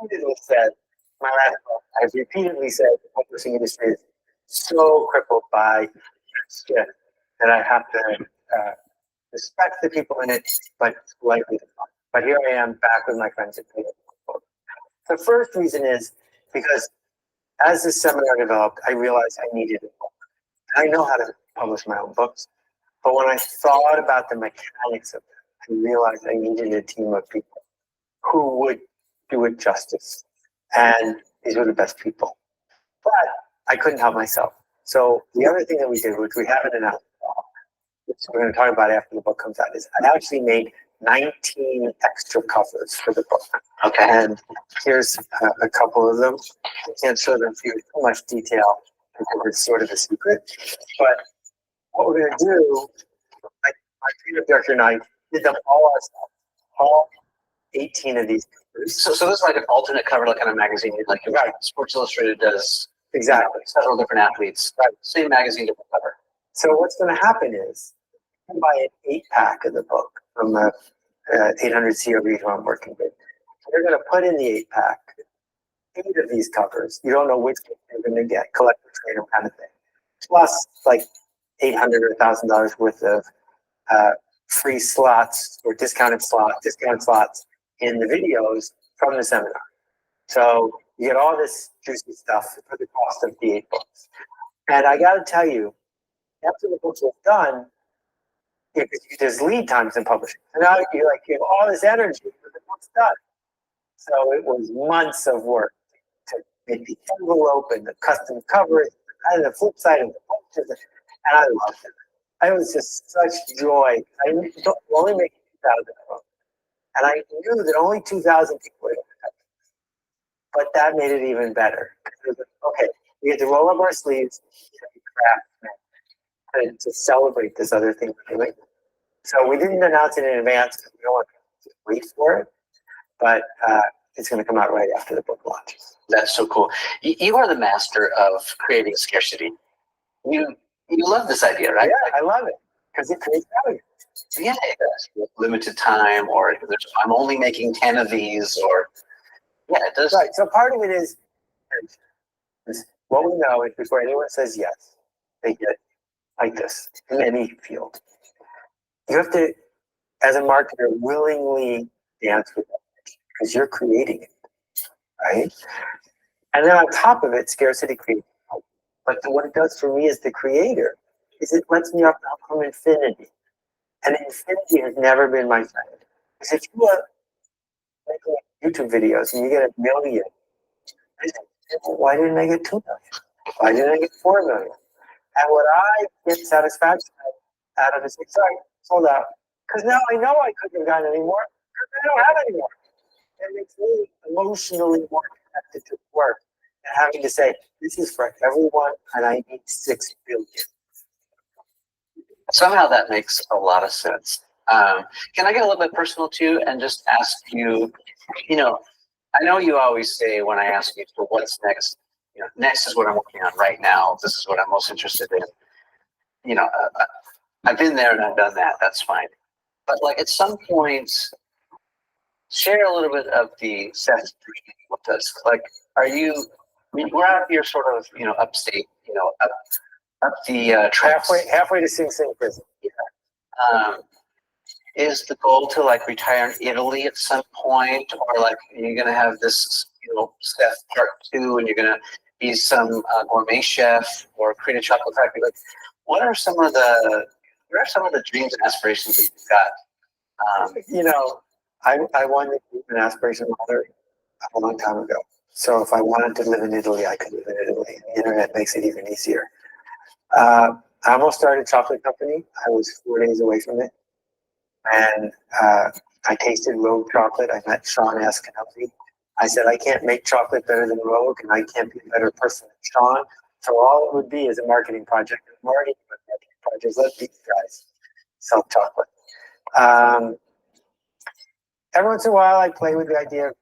repeatedly said, I've repeatedly said the publishing industry is so crippled by shit that I have to respect the people in it, but lightly define. But here I am back with my friends at Peter. The first reason is because as this seminar developed, I realized I needed a book. I know how to publish my own books, but when I thought about the mechanics of it, I realized I needed a team of people who would do it justice. And these were the best people. But I couldn't help myself. So the other thing that we did, which we haven't announced, which we're going to talk about after the book comes out, is I actually made 19 extra covers for the book. Okay. And here's a couple of them. I can't show them for you in too much detail because it's sort of a secret. But what we're going to do, my creative director and I did them all ourselves. All 18 of these covers. So this is like an alternate cover, like on a magazine, like Right. Sports Illustrated does. Exactly. Several different athletes. Right. Same magazine, different cover. So what's going to happen is you can buy an 8-pack of the book from the 800 COB who I'm working with. You're going to put in the 8-pack 8 of these covers. You don't know which one you're going to get, collector trader kind of thing. Plus like $800 or $1,000 worth of free slots or discounted slots in the videos from the seminar. So you get all this juicy stuff for the cost of the 8 books. And I got to tell you, after the books were done, there's lead times in publishing. And now you have all this energy, but the book's done. So it was months of work to make the envelope and the custom covers and the flip side of the posters. And I loved it. It was just such joy. I only make 2,000 books. And I knew that only 2,000 people would have it. But that made it even better. Okay, we had to roll up our sleeves and to celebrate this other thing we're doing. So we didn't announce it in advance because we don't want to wait for it. But it's going to come out right after the book launches. That's so cool. You are the master of creating scarcity. You love this idea, right? Yeah, I love it because it creates value. Yeah, it does. Limited time, or I'm only making 10 of these, or yeah, it does. Right. So part of it is what we know is before anyone says yes, they get like this in any field. You have to, as a marketer, willingly dance with it because you're creating it, right? And then on top of it, scarcity creates. But what it does for me as the creator is it lets me up from infinity. And infinity has never been my friend. Because if you are making YouTube videos and you get 1 million, why didn't I get 2 million? Why didn't I get 4 million? And what I get satisfaction out of is, sorry, sold out. Because now I know I couldn't have gotten any more because I don't have any more. It makes me emotionally more connected to work and having to say, this is for everyone and I need 6 billion. Somehow that makes a lot of sense. Can I get a little bit personal too and just ask you, I know you always say when I ask you, so what's next? Next is what I'm working on right now. This is what I'm most interested in. I've been there and I've done that. That's fine. But like at some point, share a little bit of the sense with us. Like, we're out here sort of, upstate, up the tracks. Halfway to Sing Sing prison. Yeah. is the goal to like retire in Italy at some point, or like you're gonna have this, chef part two, and you're gonna be some gourmet chef or create a chocolate factory? Like, what are some of the dreams and aspirations that you've got? I wanted to be an aspiration mother a long time ago. So if I wanted to live in Italy, I could live in Italy. The internet makes it even easier. I almost started a chocolate company. I was 4 days away from it. And I tasted Rogue chocolate. I met Sean Ascanelli. I said, I can't make chocolate better than Rogue, and I can't be a better person than Sean. So all it would be is a marketing project. I'm already doing marketing projects. Let these guys sell chocolate. Every once in a while, I play with the idea of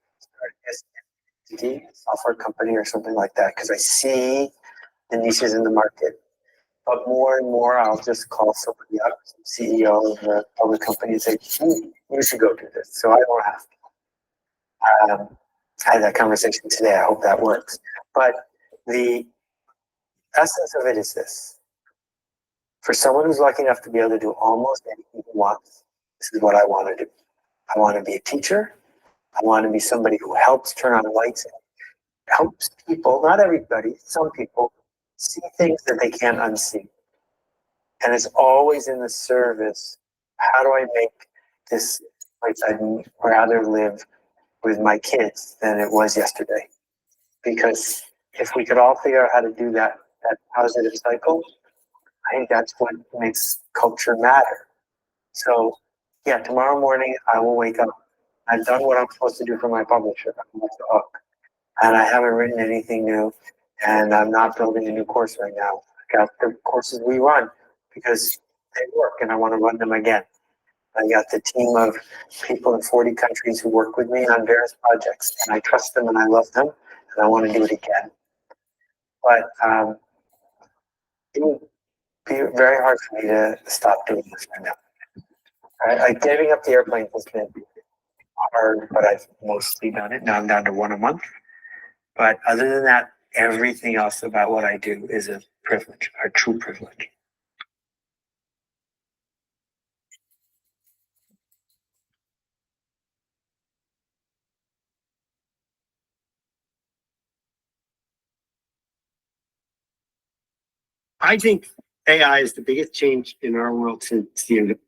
starting a software company or something like that, because I see the niches in the market. But more and more, I'll just call somebody up, some CEO of a public company, and say, you should go do this. So I don't have to. I had that conversation today. I hope that works. But the essence of it is this. For someone who's lucky enough to be able to do almost anything he wants, this is what I want to do. I want to be a teacher. I want to be somebody who helps turn on lights, helps people, not everybody, some people, see things that they can't unsee. And it's always in the service. How do I make this place I'd rather live with my kids than it was yesterday? Because if we could all figure out how to do that positive cycle, I think that's what makes culture matter. So yeah, tomorrow morning I will wake up. I've done what I'm supposed to do for my publisher. I'm off the hook. And I haven't written anything new, and I'm not building a new course right now. I got the courses we run because they work, and I want to run them again. I got the team of people in 40 countries who work with me on various projects, and I trust them and I love them, and I want to do it again. But it would be very hard for me to stop doing this right now. Like giving up the airplane has been hard, but I've mostly done it. Now I'm down to one a month. But other than that, everything else about what I do is a privilege, a true privilege. I think AI is the biggest change in our world since the end of.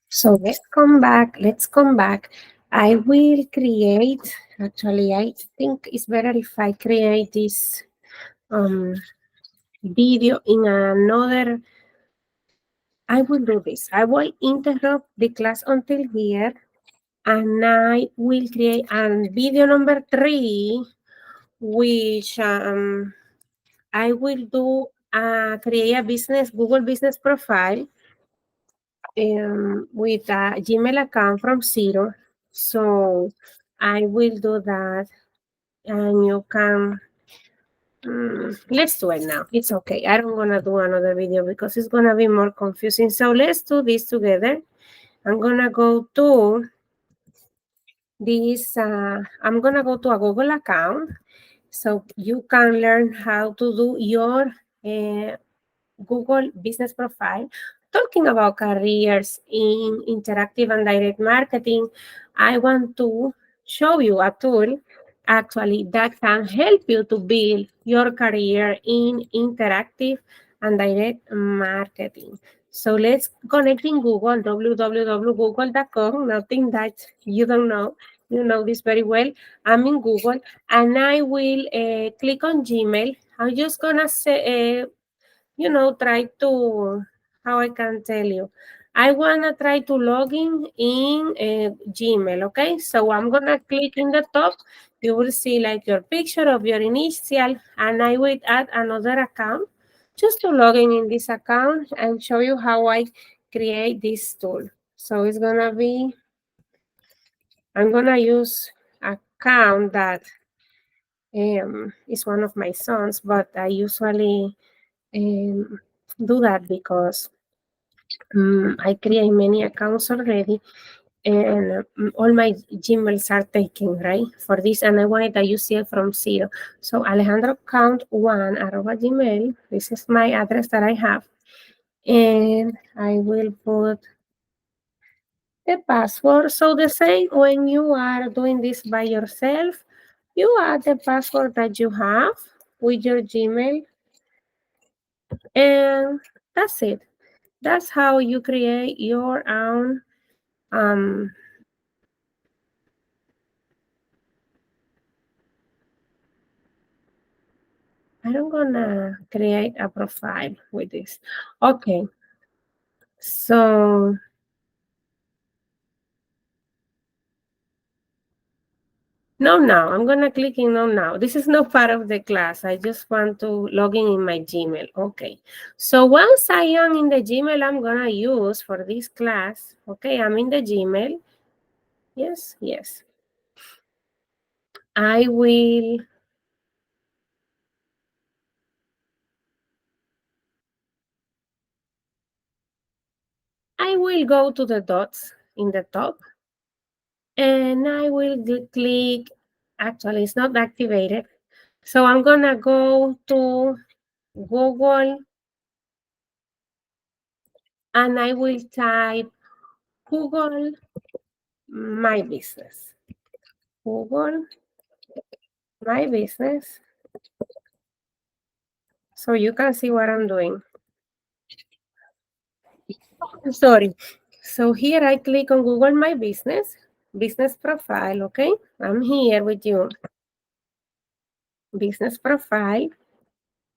So let's come back. I will create, actually, I think it's better if I create this video in another. I will do this. I will interrupt the class until here, and I will create a video number 3, which I will do create a Google business profile with a Gmail account from zero. So I will do that, and you can. Let's do it now. It's okay. I don't want to do another video because it's going to be more confusing. So let's do this together. I'm going to go to this. I'm going to go to a Google account so you can learn how to do your Google business profile. Talking about careers in interactive and direct marketing, I want to show you a tool actually that can help you to build your career in interactive and direct marketing. So let's connect in Google, www.google.com, nothing that you don't know. You know this very well. I'm in Google, and I will click on Gmail. I'm just gonna say, try to, how I can tell you, I want to try to log in Gmail, okay? So I'm going to click in the top. You will see like your picture of your initial, and I will add another account just to log in this account and show you how I create this tool. So it's going to be, I'm going to use account that is one of my sons, but I usually do that because I create many accounts already, and all my Gmails are taken, right? For this, and I wanted that you see it from 0. So Alejandro count 1 @gmail. This is my address that I have. And I will put the password. So the same when you are doing this by yourself, you add the password that you have with your Gmail. And that's it. That's how you create your own I'm gonna create a profile with this. Okay, so no now. I'm gonna click in no now. This is not part of the class. I just want to log in my Gmail. Okay, so once I am in the Gmail I'm gonna use for this class, okay, I'm in the Gmail. Yes, yes. I will go to the dots in the top and I will click, actually it's not activated. So I'm gonna go to Google and I will type Google My Business. Google My Business. So you can see what I'm doing. Sorry. So here I click on Google My Business, business profile, okay? I'm here with you. Business profile.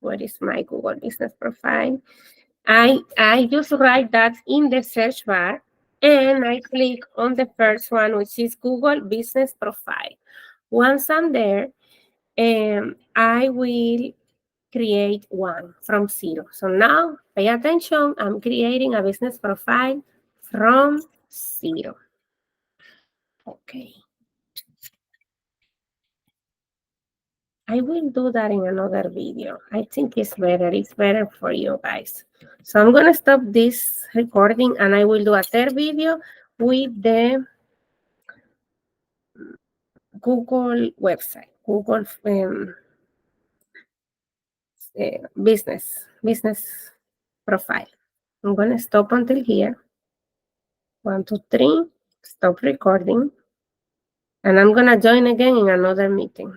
What is my Google business profile? I just write that in the search bar and I click on the first one, which is Google Business Profile. Once I'm there, I will create one from 0. So now pay attention, I'm creating a business profile from 0. Okay. I will do that in another video. I think it's better for you guys. So I'm gonna stop this recording and I will do a third video with the Google website, Google business profile. I'm gonna stop until here. 1, 2, 3, stop recording. And I'm gonna join again in another meeting.